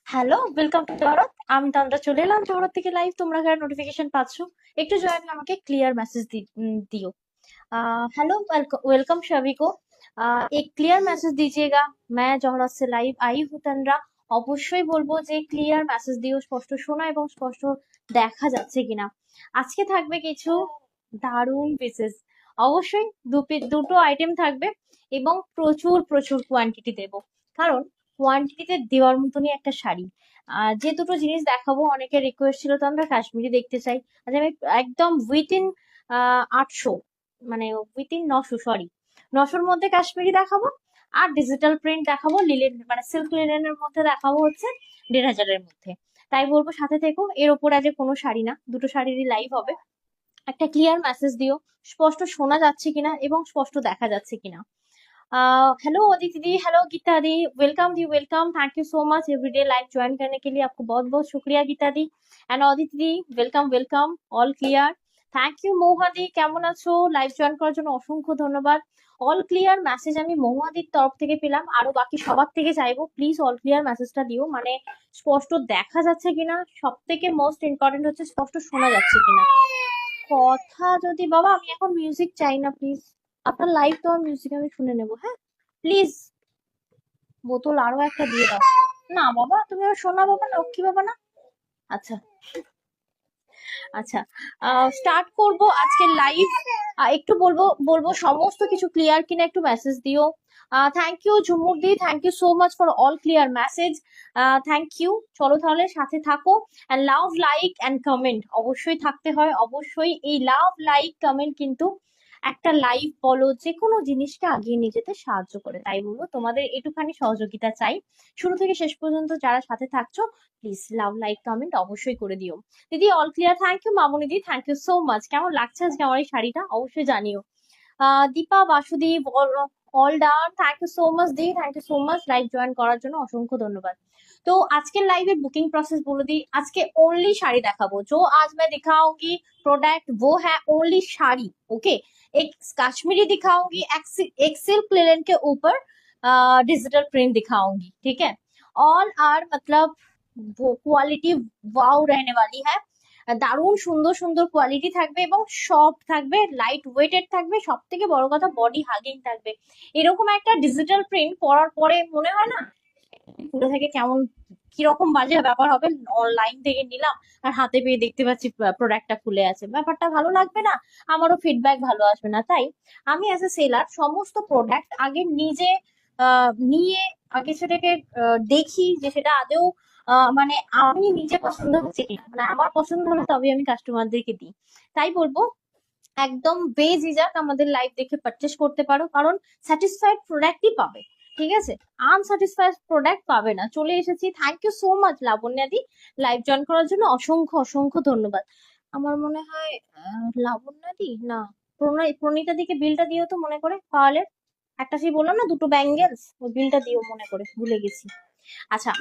Hello, welcome to জহরত। আমি তন্দ্রা চলে এলাম জহরত থেকে লাইভ। তোমরা যারা নোটিফিকেশন পাচ্ছ একটু জয়েন আমাকে ক্লিয়ার মেসেজ दियो। हेलो, वेलकम सभी को। एक क्लियर मैसेज दीजिएगा। मैं জহরত से লাইভ आई हूँ তন্দ্রা। অবশ্যই বলবো যে ক্লিয়ার মেসেজ দিও, স্পষ্ট শোনা এবং স্পষ্ট দেখা যাচ্ছে কিনা। আজকে থাকবে কিছু দারুণ পিসেস। অবশ্যই দুটো আইটেম থাকবে এবং প্রচুর প্রচুর কোয়ান্টিটি দেবো, কারণ কোয়ান্টিটিতে দেওয়ার মতনই একটা শাড়ি। যে দুটো জিনিস দেখাবো, অনেকের রিকোয়েস্ট ছিল তো আমরা কাশ্মীরি দেখতে চাই। আজ আমি একদম উইথিন 800, মানে উইথিন 900, সরি 900-র মধ্যে কাশ্মীরি দেখাবো। আর ডিজিটাল প্রিন্ট দেখাবো, লিলেন মানে সিল্ক লিলেনের মধ্যে দেখাবো হচ্ছে 1500-এর মধ্যে। তাই বলবো সাথে থেকো। এর ওপর আজ কোনো শাড়ি না, দুটো শাড়িরই লাইভ হবে। একটা ক্লিয়ার মেসেজ দিও, স্পষ্ট শোনা যাচ্ছে কিনা এবং স্পষ্ট দেখা যাচ্ছে কিনা। Hello Aditi di, hello Gita di, welcome di, welcome. Thank you so much everyday live join करने के लिए, आपको बहुत बहुत शुक्रिया Gita di and Aditi di. Welcome welcome, all clear. Thank you Mahua di, কেমন আছো? লাইভ জয়েন করার জন্য অসংখ্য ধন্যবাদ। অল ক্লিয়ার মেসেজ আমি মহুয়া দির তরফ থেকে পেলাম, আরো বাকি সবার থেকে চাইবো প্লিজ অল ক্লিয়ার মেসেজটা দিও, মানে স্পষ্ট দেখা যাচ্ছে কিনা। সব থেকে মোস্ট ইম্পর্টেন্ট হচ্ছে স্পষ্ট শোনা যাচ্ছে কিনা। কথা যদি বাবা, আমি এখন মিউজিক চাই না প্লিজ। আপনার লাইভ তো মিউজিক আমি শুনে নেবো, হ্যাঁ প্লিজ। বোতল আরো একটা দিয়ে দাও। না বাবা, তুমি আমার সোনা বাবা না, লক্ষ্মী বাবা না। আচ্ছা আচ্ছা, স্টার্ট করব আজকে লাইভ। একটু বলবো বলবো সমস্ত কিছু ক্লিয়ার কিনা, একটু মেসেজ দিও। Thank you Jhumur di, thank you so much for all clear message. Thank you. চলো তাহলে সাথে থাকো and love like and comment অবশ্যই থাকতে হয়। অবশ্যই এই লাভ লাইক কমেন্ট কিন্তু একটা লাইভ বলো যে কোনো জিনিসকে আগিয়ে নিয়ে যেতে সাহায্য করে। তাই বলবো তোমাদের একটুখানি সহযোগিতা চাই। শুরু থেকে শেষ পর্যন্ত যারা সাথে থাকছো প্লিজ লাভ লাইক কমেন্ট অবশ্যই করে দিও। দিদি all clear, thank you Mamuni di, thank you so much. কেমন লাগছে আজকে আমার এই শাড়িটা অবশ্যই জানিও। Dipa Basudeb all done, thank you so much di, thank you so much live join করার জন্য অসংখ্য ধন্যবাদ। তো আজকের লাইভের বুকিং প্রসেস বলে দিই। আজকে ओनली শাড়ি দেখাবো। जो आज मैं दिखाऊंगी प्रोडक्ट वो है ओनली शाड़ी। ओके, एक कश्मीरी दिखाऊंगी, एक सिल्क लिनन के ऊपर डिजिटल प्रिंट दिखाऊंगी, ठीक है। ऑल आर मतलब वो क्वालिटी वाओ रहने वाली है। দারুণ সুন্দর সুন্দর কোয়ালিটি থাকবে এবং সফট থাকবে, লাইট ওয়েটেড থাকবে, সব থেকে বড় কথা বডি হাগিং থাকবে। এরকম একটা ডিজিটাল প্রিন্ট পরার পরে মনে হয় না পুরো থেকে কেমন কিরকম বাজে ব্যাপার হবে। অনলাইন থেকে নিলাম আর হাতে পেয়ে দেখতে পাচ্ছি প্রোডাক্টটা খুলে আছে, ব্যাপারটা ভালো লাগবে না, আমারও ফিডব্যাক ভালো আসবে না। তাই আমি অ্যাজ এ সেলার সমস্ত প্রোডাক্ট আগে নিজে নিয়ে আগে সেটাকে দেখি যে সেটা আদৌ মানে আমি নিজে পছন্দ হচ্ছে কিনা, মানে আমার পছন্দ হলে তবে আমি কাস্টমারদেরকে দিই। তাই বলবো একদম বেঝিঝাক আমাদের লাইভ দেখে পারচেস করতে পারো, কারণ স্যাটিসফাইড প্রোডাক্টই পাবে, ঠিক আছে। আনস্যাটিসফাইড প্রোডাক্ট পাবে না। চলে এসেছি, থ্যাংক ইউ সো মাচ লাবণ্যাদি লাইভ জয়েন করার জন্য অসংখ্য অসংখ্য ধন্যবাদ। আমার মনে হয় লাবণ্যাদি না, প্রণীতা দিকে বিলটা দিও তো মনে করে পাওয়ালে। একটা সেই বললাম না দুটো ব্যাঙ্গেলস, ওই বিলটা দিও মনে করে, ভুলে গেছি। আচ্ছা,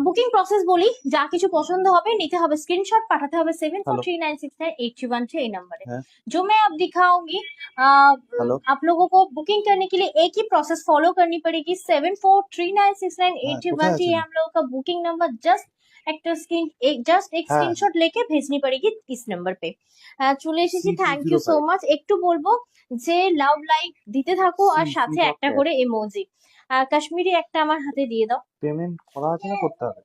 বুকিং প্রসেস বলি। যা কিছু পছন্দ হবে নিতে হবে স্ক্রিনশট, পাঠাতে হবে 7439698313 এই नंबर है। जो मैं अब दिखाऊंगी आप लोगों को बुकिंग करने के लिए एक ही प्रोसेस फॉलो करनी पड़ेगी। 7439698313 ये हम लोगों का बुकिंग नंबर। जस्ट एक स्क्रीनशट लेके भेजनी पड़ेगी इस नंबर पे। চলে এসেছি, থ্যাংক ইউ সো মাচ। একটু বলবো যে লাভ লাইক দিতে থাকো আর সাথে একটা করে ইমোজি। কাশ্মীরি একটা আমার হাতে দিয়ে দাও। পেমেন্ট করা আছে না করতে হবে?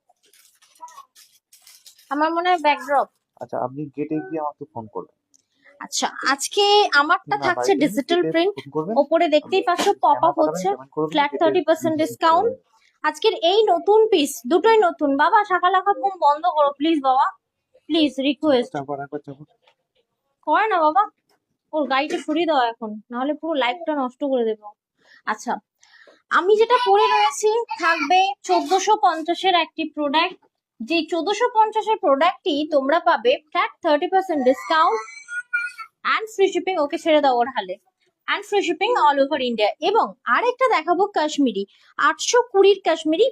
আমার মনে হয় ব্যাকড্রপ। আচ্ছা, আপনি গেটে গিয়ে আমাকে ফোন করবেন। আচ্ছা, আজকে আমারটা থাকছে ডিজিটাল প্রিন্ট। ওপরে দেখতেই পাচ্ছ পপ আপ হচ্ছে ফ্ল্যাট 30% ডিসকাউন্ট। আজকের এই নতুন পিস, দুটোই নতুন। বাবা শাকালাকা ফোন বন্ধ করো প্লিজ বাবা, প্লিজ রিকোয়েস্ট। করে না বাবা, ওর গাড়িটা সরিয়ে দাও এখন, নাহলে পুরো লাইফটা নষ্ট করে দেবো। আচ্ছা, আমি যেটা পরে রয়েছি থাকবে 1450-এর একটি প্রোডাক্ট। যে 1450-এর প্রোডাক্টটি তোমরা পাবে flat 30% discount and free shipping. Okay ছেড়ে দাও ওর হালে। And free shipping all over India. এবং আরেকটা দেখাবো কাশ্মীরি, 820-র কাশ্মীরি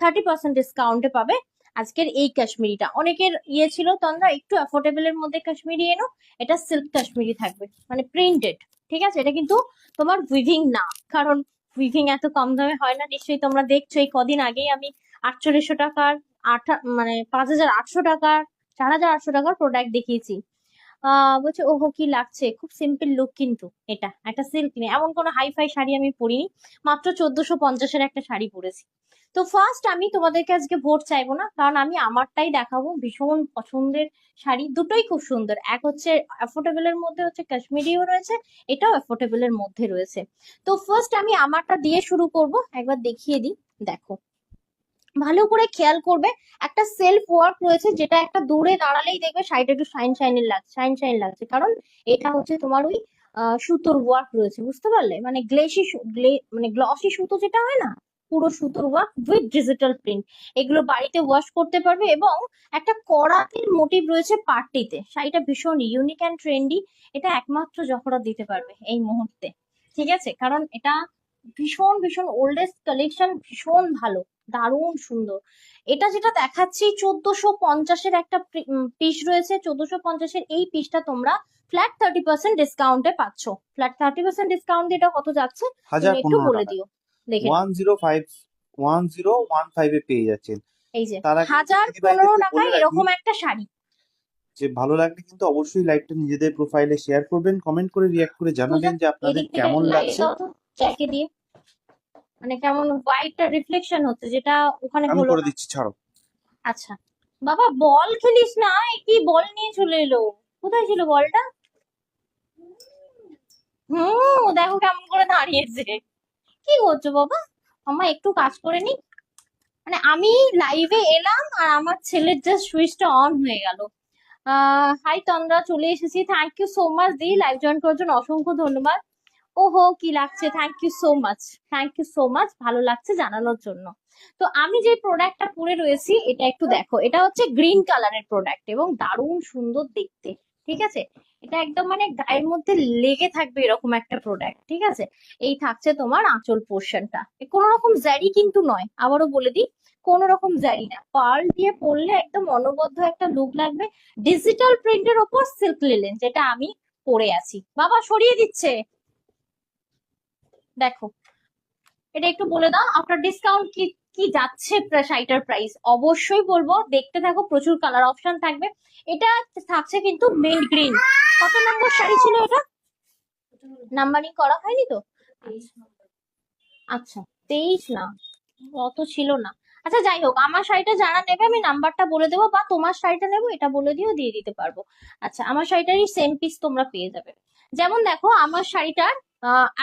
30% ডিসকাউন্টে পাবে। আজকের এই কাশ্মীরিটা অনেকের ইয়ে ছিল তন্দ্রা একটু অ্যাফোর্ডেবল এর মধ্যে কাশ্মীরি এনো। এটা সিল্ক কাশ্মীরি থাকবে, মানে প্রিন্টেড, ঠিক আছে। এটা কিন্তু তোমার উইভিং না, কারণ উইভিং এত কম দামে হয় না। নিশ্চয়ই তোমরা দেখছো এই কদিন আগেই আমি 4800 টাকার, মানে 5800 টাকার, 4800 টাকার প্রোডাক্ট দেখিয়েছি। বলছে ওহো কি লাগছে, খুব সিম্পল লুক, কিন্তু এটা একটা সিল্ক নিয়ে এমন কোনো হাই ফাই শাড়ি আমি পরিনি, মাত্র 1450-এর একটা শাড়ি পরেছি। তো ফার্স্ট আমি তোমাদেরকে আজকে ভোট চাইবো না, কারণ আমি আমারটাই দেখাবো। ভীষণ পছন্দের শাড়ি, দুটোই খুব সুন্দর। এক হচ্ছে অ্যাফোর্ডেবল এর মধ্যে, হচ্ছে কাশ্মীরিও রয়েছে, এটাও অ্যাফোর্ডেবল এর মধ্যে রয়েছে। তো ফার্স্ট আমি আমারটা দিয়ে শুরু করব, একবার দেখিয়ে দিই। দেখো, ভালো করে খেয়াল করবে, একটা সেলফ ওয়ার্ক রয়েছে, যেটা একটা দূরে দাঁড়ালেই দেখবে শাড়িটা একটু শাইন লাগছে, কারণ এটা হচ্ছে তোমার ওই সুতোর ওয়ার্ক রয়েছে, বুঝতে পারলে? মানে মানে গ্লসি সুতো যেটা হয় না, পুরো সুতোর ওয়ার্ক উইথ ডিজিটাল প্রিন্ট। এগুলো বাড়িতে ওয়াশ করতে পারবে, এবং একটা করাতির মোটিভ রয়েছে পাটটিতে। শাড়িটা ভীষণ ইউনিক অ্যান্ড ট্রেন্ডি, এটা একমাত্র জহরত দিতে পারবে এই মুহূর্তে, ঠিক আছে? কারণ এটা ভীষণ ভীষণ ওল্ডেস্ট কালেকশন, ভীষণ ভালো, দারুণ সুন্দর। এটা যেটা দেখাচ্ছি 1450-এর একটা পিস রয়েছে। 1450-এর এই পিসটা তোমরা ফ্ল্যাট 30% ডিসকাউন্টে পাচ্ছ। ফ্ল্যাট 30% ডিসকাউন্ট এটা কত যাচ্ছে তুমি একটু 1015 বলে টাকা দিও, দেখে নাও। 1015 এ পেয়ে যাচ্ছেন। এই যে তার আগে দিদিভাইদেরকে 1015 বলে টাকায় রাখি এরকম একটা শাড়ি। যে ভালো লাগলে কিন্তু অবশ্যই লাইভটা নিজেদের প্রোফাইলে শেয়ার করবেন, কমেন্ট করে রিয়াক্ট করে পূজা, জানাবেন যে আপনাদের এদিক থেকে কেমন লাইট লাগছে। দাও তো জ্যাকে দিয়ে, মানে কেমন হোয়াইটটা রিফ্লেকশন হচ্ছে, যেটা ওখানে আমি হলো করে না। দিচ্ছি, ছাড়ো। আচ্ছা বাবা, বল খেলিস না, এ কি বল নিয়ে চলে এলো? কোথায় ছিল বলটা? দেখো কেমন করে দাঁড়িয়েছে। কি করছো বাবা? মামা একটু কাজ করে নি। মানে আমি লাইভে এলাম আর আমার ছেলের জাস্ট সুইচটা অন হয়ে গেল। হাই তন্দ্রা, চলে এসেছি। Thank you so much di, live join করার জন্য অসংখ্য ধন্যবাদ। ওহো কি লাগছে, thank you so much, thank you so much, ভালো লাগছে জানানোর জন্য। তো আমি যে প্রোডাক্টটা পরে রয়েছি, এটা একটু দেখো, এটা হচ্ছে গ্রিন কালারের প্রোডাক্ট এবং দারুণ সুন্দর দেখতে, ঠিক আছে? এটা একদম মানে গায়ের মধ্যে লেগে থাকবে এরকম একটা প্রোডাক্ট, ঠিক আছে? এই থাকছে তোমার আঁচল পোর্শনটা, কোনো রকম জারি কিন্তু নয়, আবারও বলে দিই, কোনো রকম জারি না। পার্ল দিয়ে পরলে একদম অনবদ্য একটা লুক লাগবে। ডিজিটাল প্রিন্টের ওপর সিল্ক লিলেন, যেটা আমি পরে আছি। বাবা সরিয়ে দিচ্ছে, দেখো। এটা একটু বলে দাও আফটার ডিসকাউন্ট কি কি যাচ্ছে শাড়িটার প্রাইস। অবশ্যই বলবো, দেখতে থাকো, প্রচুর কালার অপশন থাকবে। এটা থাকছে কিন্তু মিন্ট গ্রিন। কত নম্বর শাড়ি ছিল এটা? নাম্বারিং করা হয়নি তো? আচ্ছা 23 না, অত ছিল না। আচ্ছা যাই হোক, আমার শাড়িটা যারা নেবে আমি নাম্বারটা বলে দেবো, বা তোমার শাড়িটা নেবো এটা বলে দিও, দিয়ে দিতে পারবো। আচ্ছা, আমার শাড়িটারই সেম পিস তোমরা পেয়ে যাবে। যেমন দেখো, আমার শাড়িটার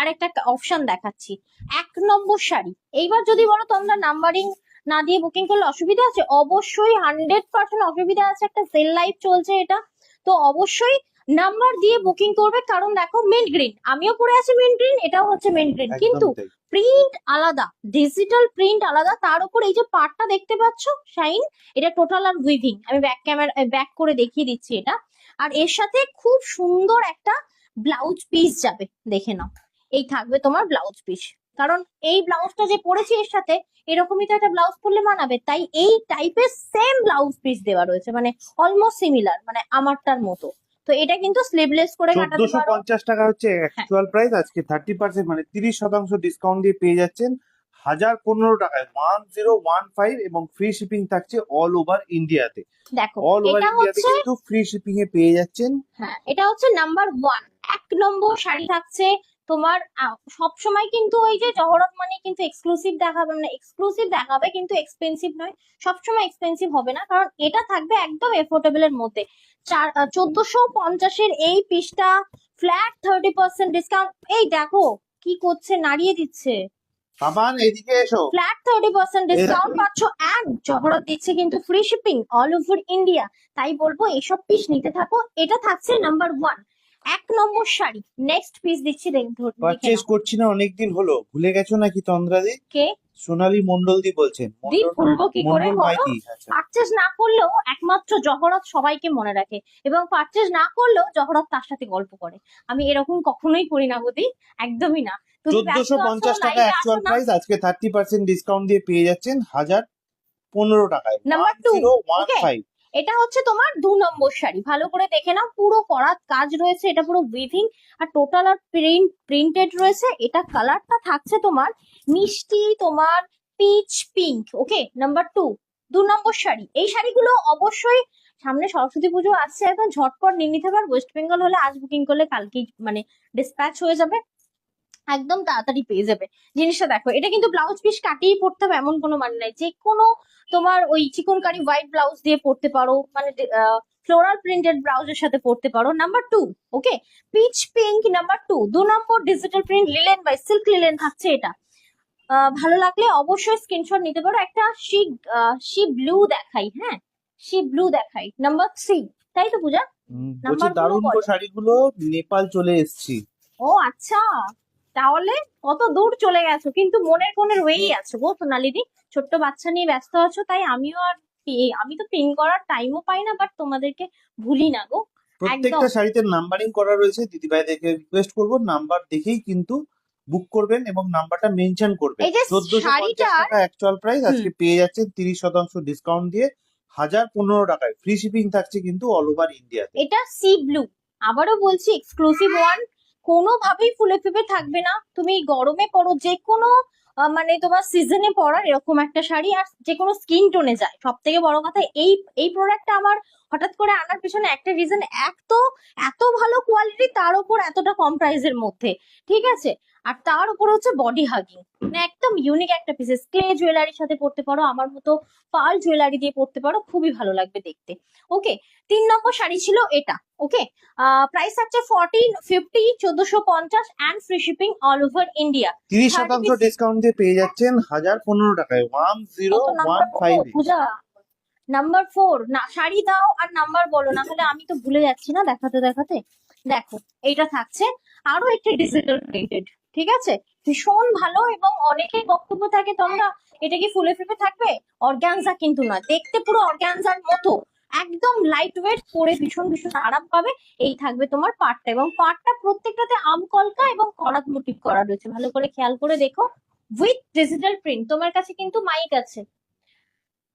আরেকটা অপশন দেখাচ্ছি, 1 নম্বর শাড়ি। এইবার যদি বলো তোমরা নাম্বারিং না দিয়ে বুকিং করলে অসুবিধা আছে, অবশ্যই 100% অসুবিধা আছে, একটা সেল লাইভ চলছে এটা। তো অবশ্যই নাম্বার দিয়ে বুকিং করবে, কারণ দেখো মিন্ট গ্রিন, আমিও পরে আছি মিন্ট গ্রিন, এটাও হচ্ছে মিন্ট গ্রিন, কিন্তু একদমই তাই। প্রিন্ট আলাদা, ডিজিটাল প্রিন্ট আলাদা, তার উপর এই যে পার্টটা দেখতে পাচ্ছ শাইন, এটা টোটাল আর উইভিং। আমি ব্যাক করে দেখিয়ে দিচ্ছি এটা। আর এর সাথে খুব সুন্দর একটা ব্লাউজ পিস যাবে, দেখে নাও। এই থাকবে তোমার ব্লাউজ পিস, কারণ এই ব্লাউজটা যে পরেছি এর সাথে, এরকমই তো একটা ব্লাউজ পরলে মানাবে, তাই এই টাইপের সেম ব্লাউজ পিস দেওয়া রয়েছে, মানে অলমোস্ট সিমিলার, মানে আমারটার মতো। তো এটা কিন্তু স্লিভলেস করে কাটাতে পারো। 1450 টাকা হচ্ছে হ্যাঁ, অ্যাকচুয়াল প্রাইস, আজকে 30% মানে 30% ডিসকাউন্ট দিয়ে পেয়ে যাচ্ছেন 1015 টাকায় 1015, এবং ফ্রি শিপিং থাকছে অল ওভার ইন্ডিয়াতে। দেখো অল ওভার এটা ইন্ডিয়াতে হচ্ছে, কিন্তু ফ্রি শিপিং এ পেয়ে যাচ্ছেন। হ্যাঁ এটা হচ্ছে নাম্বার 1, 1 নম্বর শাড়ি থাকছে তোমার। সব সময় কিন্তু ওই যে জহরত মানে কিন্তু এক্সক্লুসিভ দেখাবে, মানে এক্সক্লুসিভ দেখাবে কিন্তু এক্সপেন্সিভ নয়, সবসময় এক্সপেন্সিভ হবে না, কারণ এটা থাকবে একদম এফোর্ডেবল এর মধ্যে। 1450-এর এই পিসটা ফ্ল্যাট 30% ডিসকাউন্ট। এই দেখো কি করছে, নাড়িয়ে দিচ্ছে। সাবান এদিকে এসো। ফ্ল্যাট 30% ডিসকাউন্ট পাচ্ছ, এন্ড জহরত দিচ্ছে কিন্তু free shipping all over India. তাই বলবো এসব পিস নিতে থাকো। এটা থাকছে নাম্বার 1, 1 নম্বর শাড়ি। নেক্সট পিস দিচ্ছি, দেখে পারচেজ নাও। করছি না অনেকদিন হলো, ভুলে গেছো নাকি তন্দ্রাদি? কে? সোনালী মন্ডল দি বলছেন। দি ভুলবো কি করে, মন্ডল বলো? মাইতি। আচ্ছা, পারচেজ না করলেও একমাত্র জহরত সবাইকে মনে রাখে, এবং পারচেজ না করলেও জহরত তার সাথে গল্প করে। আমি এরকম কখনোই করি না গদি, একদমই না। তুমি ব্যস্ত আছো, 1450 টাকা লাইভে আসো অ্যাকচুয়াল না। প্রাইস, আজকে 30% ডিসকাউন্ট দিয়ে পেয়ে যাচ্ছেন 1015 টাকায় নাম্বার 2, ওকে, 1015। এটা হচ্ছে তোমার 2 নম্বর শাড়ি। ভালো করে দেখে নাও, পুরো করাত কাজ রয়েছে, এটা পুরো উইভিং আর টোটাল আর প্রিন্টেড রয়েছে। এটা কালারটা থাকছে তোমার মিষ্টি, তোমার পিচ পিঙ্ক, ওকে। নাম্বার 2 নম্বর শাড়ি। এই শাড়িগুলো অবশ্যই সামনে সরস্বতী পুজো আসছে, একদম ঝটপট নিয়ে নিতে পার। ওয়েস্ট বেঙ্গল হলে আজ বুকিং করলে কালকেই মানে ডিসপ্যাচ হয়ে যাবে, একদম তাড়াতাড়ি পেয়ে যাবে। জিনিসটা দেখো, এটা কিন্তু ব্লাউজ পিস কাটিয়েই পরতে হবে এমন কোনো মানে নাই, যে কোনো তোমার ওই চিকনকারি হোয়াইট ব্লাউজ দিয়ে পরতে পারো, মানে ফ্লোরাল প্রিন্টেড ব্লাউজের সাথে পরতে পারো। Number 2, okay, peach pink. Number 2 নম্বর digital print linen by silk linen থাকছে এটা। ভালো লাগলে অবশ্যই স্ক্রিনশট নিতে পারো। একটা সি ব্লু দেখাই, হ্যাঁ, সি ব্লু দেখাই। নাম্বার 3, তাই তো পূজা? বলছি নাম্বার গুলো দারুণ গো বলো। শাড়িগুলো, নেপাল চলে এসছি। ও আচ্ছা, তাহলে কত দূর চলে গেছো, কিন্তু মনের কোণে রয়েই আছো গো সোনালিদি। ছোট্ট বাচ্চা নিয়ে ব্যস্ত আছো, তাই আমিও আর আমি তো পিন করার টাইমও পাই না, বাট তোমাদেরকে ভুলি না গো। একদম প্রত্যেকটা শাড়িতে নাম্বারিং করা রয়েছে, দিদিভাইদেরকে রিকোয়েস্ট করব নাম্বার দেখেই কিন্তু বুক করবেন এবং নাম্বারটা মেনশন করবেন। এই যে 1450 শাড়িটার টাকা অ্যাকচুয়াল প্রাইস, আজকে পেয়ে যাচ্ছেন 30% ডিসকাউন্ট দিয়ে 1015 টাকায়। ফ্রি শিপিং থাকছে কিন্তু অল ওভার ইন্ডিয়াতে। এটা সি ব্লু, আবারও বলছি এক্সক্লুসিভ ওয়ান, কোনোভাবেই ফুলে ফেপে থাকবে না। তুমি গরমে পরো, যে কোনো মানে তোমার সিজনে পরার এরকম একটা শাড়ি, আর যে কোনো স্কিন টোনে যায়। সব থেকে বড় কথা, এই এই প্রোডাক্টটা আমার হঠাৎ করে আনার পিছনে একটা রিজন, এক তো এত ভালো কোয়ালিটি, তার উপর এতটা কম প্রাইসের মধ্যে, ঠিক আছে, আর তার উপর হচ্ছে বডি হাগিং, মানে একদম ইউনিক একটা পিসেস। ক্লে জুয়েলারির সাথে পরতে পারো, আমার মতো পার্ল জুয়েলারি দিয়ে পরতে পারো, খুবই ভালো লাগবে দেখতে। ওকে, 3 নম্বর শাড়ি ছিল এটা, ওকে। প্রাইস থাকছে 1450, 1450 and free shipping all over India. 30% discount দিয়ে পেয়ে যাচ্ছেন 1015 টাকায়, কত নাম্বার 1015। পূজা? নাম্বার 4 না, শাড়ি দাও আর নাম্বার বলো, না হলে আমি তো ভুলে যাচ্ছি না দেখাতে দেখাতে। দেখো, এইটা থাকছে আরো একটি ডিজিটাল প্রিন্টেড, ঠিক আছে, ভীষণ ভালো। এবং অনেকের বক্তব্য থাকে তোমরা এটা কি ফুলে ফেপে থাকবে, অর্গানজা কিন্তু না, দেখতে পুরো অর্গানজার মতো, একদম লাইট ওয়েট, পরে ভীষণ ভীষণ আরাম পাবে। এই থাকবে তোমার পাটটা, এবং পাটটা প্রত্যেকটাতে আম কলকা এবং করাত মোটিভ করা রয়েছে, ভালো করে খেয়াল করে দেখো, উইথ ডিজিটাল প্রিন্ট। তোমার কাছে কিন্তু মাইক আছে।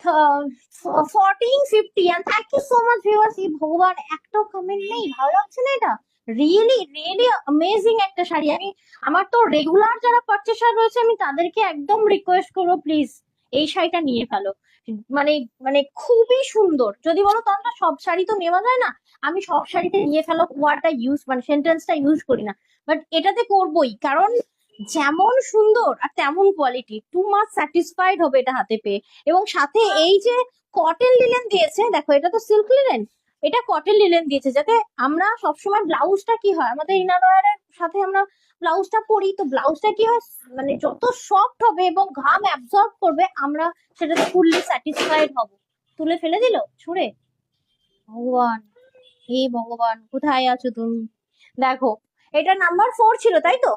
1450 and thank you so much viewers। এই ভগবান, একটাও কমেন্ট নেই, ভালো লাগছে না এটা? রিয়েলি রিয়েলি অ্যামেজিং একটা শাড়ি। আমি আমার তো রেগুলার যারা পারচেসার রয়েছে, আমি তাদেরকে একদম রিকোয়েস্ট করবো, প্লিজ এই শাড়িটা নিয়ে ফেলো। মানে মানে খুবই সুন্দর। যদি বলো তোমরা সব শাড়ি তো নেওয়া যায় না, আমি সব শাড়িতে নিয়ে ফেলো ওয়ার্ডটা ইউজ, মানে সেন্টেন্সটা ইউজ করি না, বাট এটাতে করবোই, কারণ যেমন সুন্দর আর তেমন কোয়ালিটি, টু মাচ স্যাটিসফাইড হবে এটা হাতে পেয়ে। এবং সাথে এই যে কটন লিলেন দিয়েছে, দেখো এটা তো সিল্ক লিলেন, এটা কটন লিলেন দিয়েছে, যাতে আমরা সবসময় ব্লাউজটা কি হয়, আমাদের ইনারওয়্যারের সাথে আমরা ব্লাউজটা পরি, তো ব্লাউজটা কি হয়, মানে যত সফট হবে এবং ঘাম অ্যাবজর্ব করবে, আমরা সেটাতে ফুললি স্যাটিসফাইড হব। তুলে ফেলে দিল ছুঁড়ে, ভগবান, হে ভগবান, কোথায় আছো তুমি? দেখো, এটা নাম্বার 4 ছিল, তাই তো?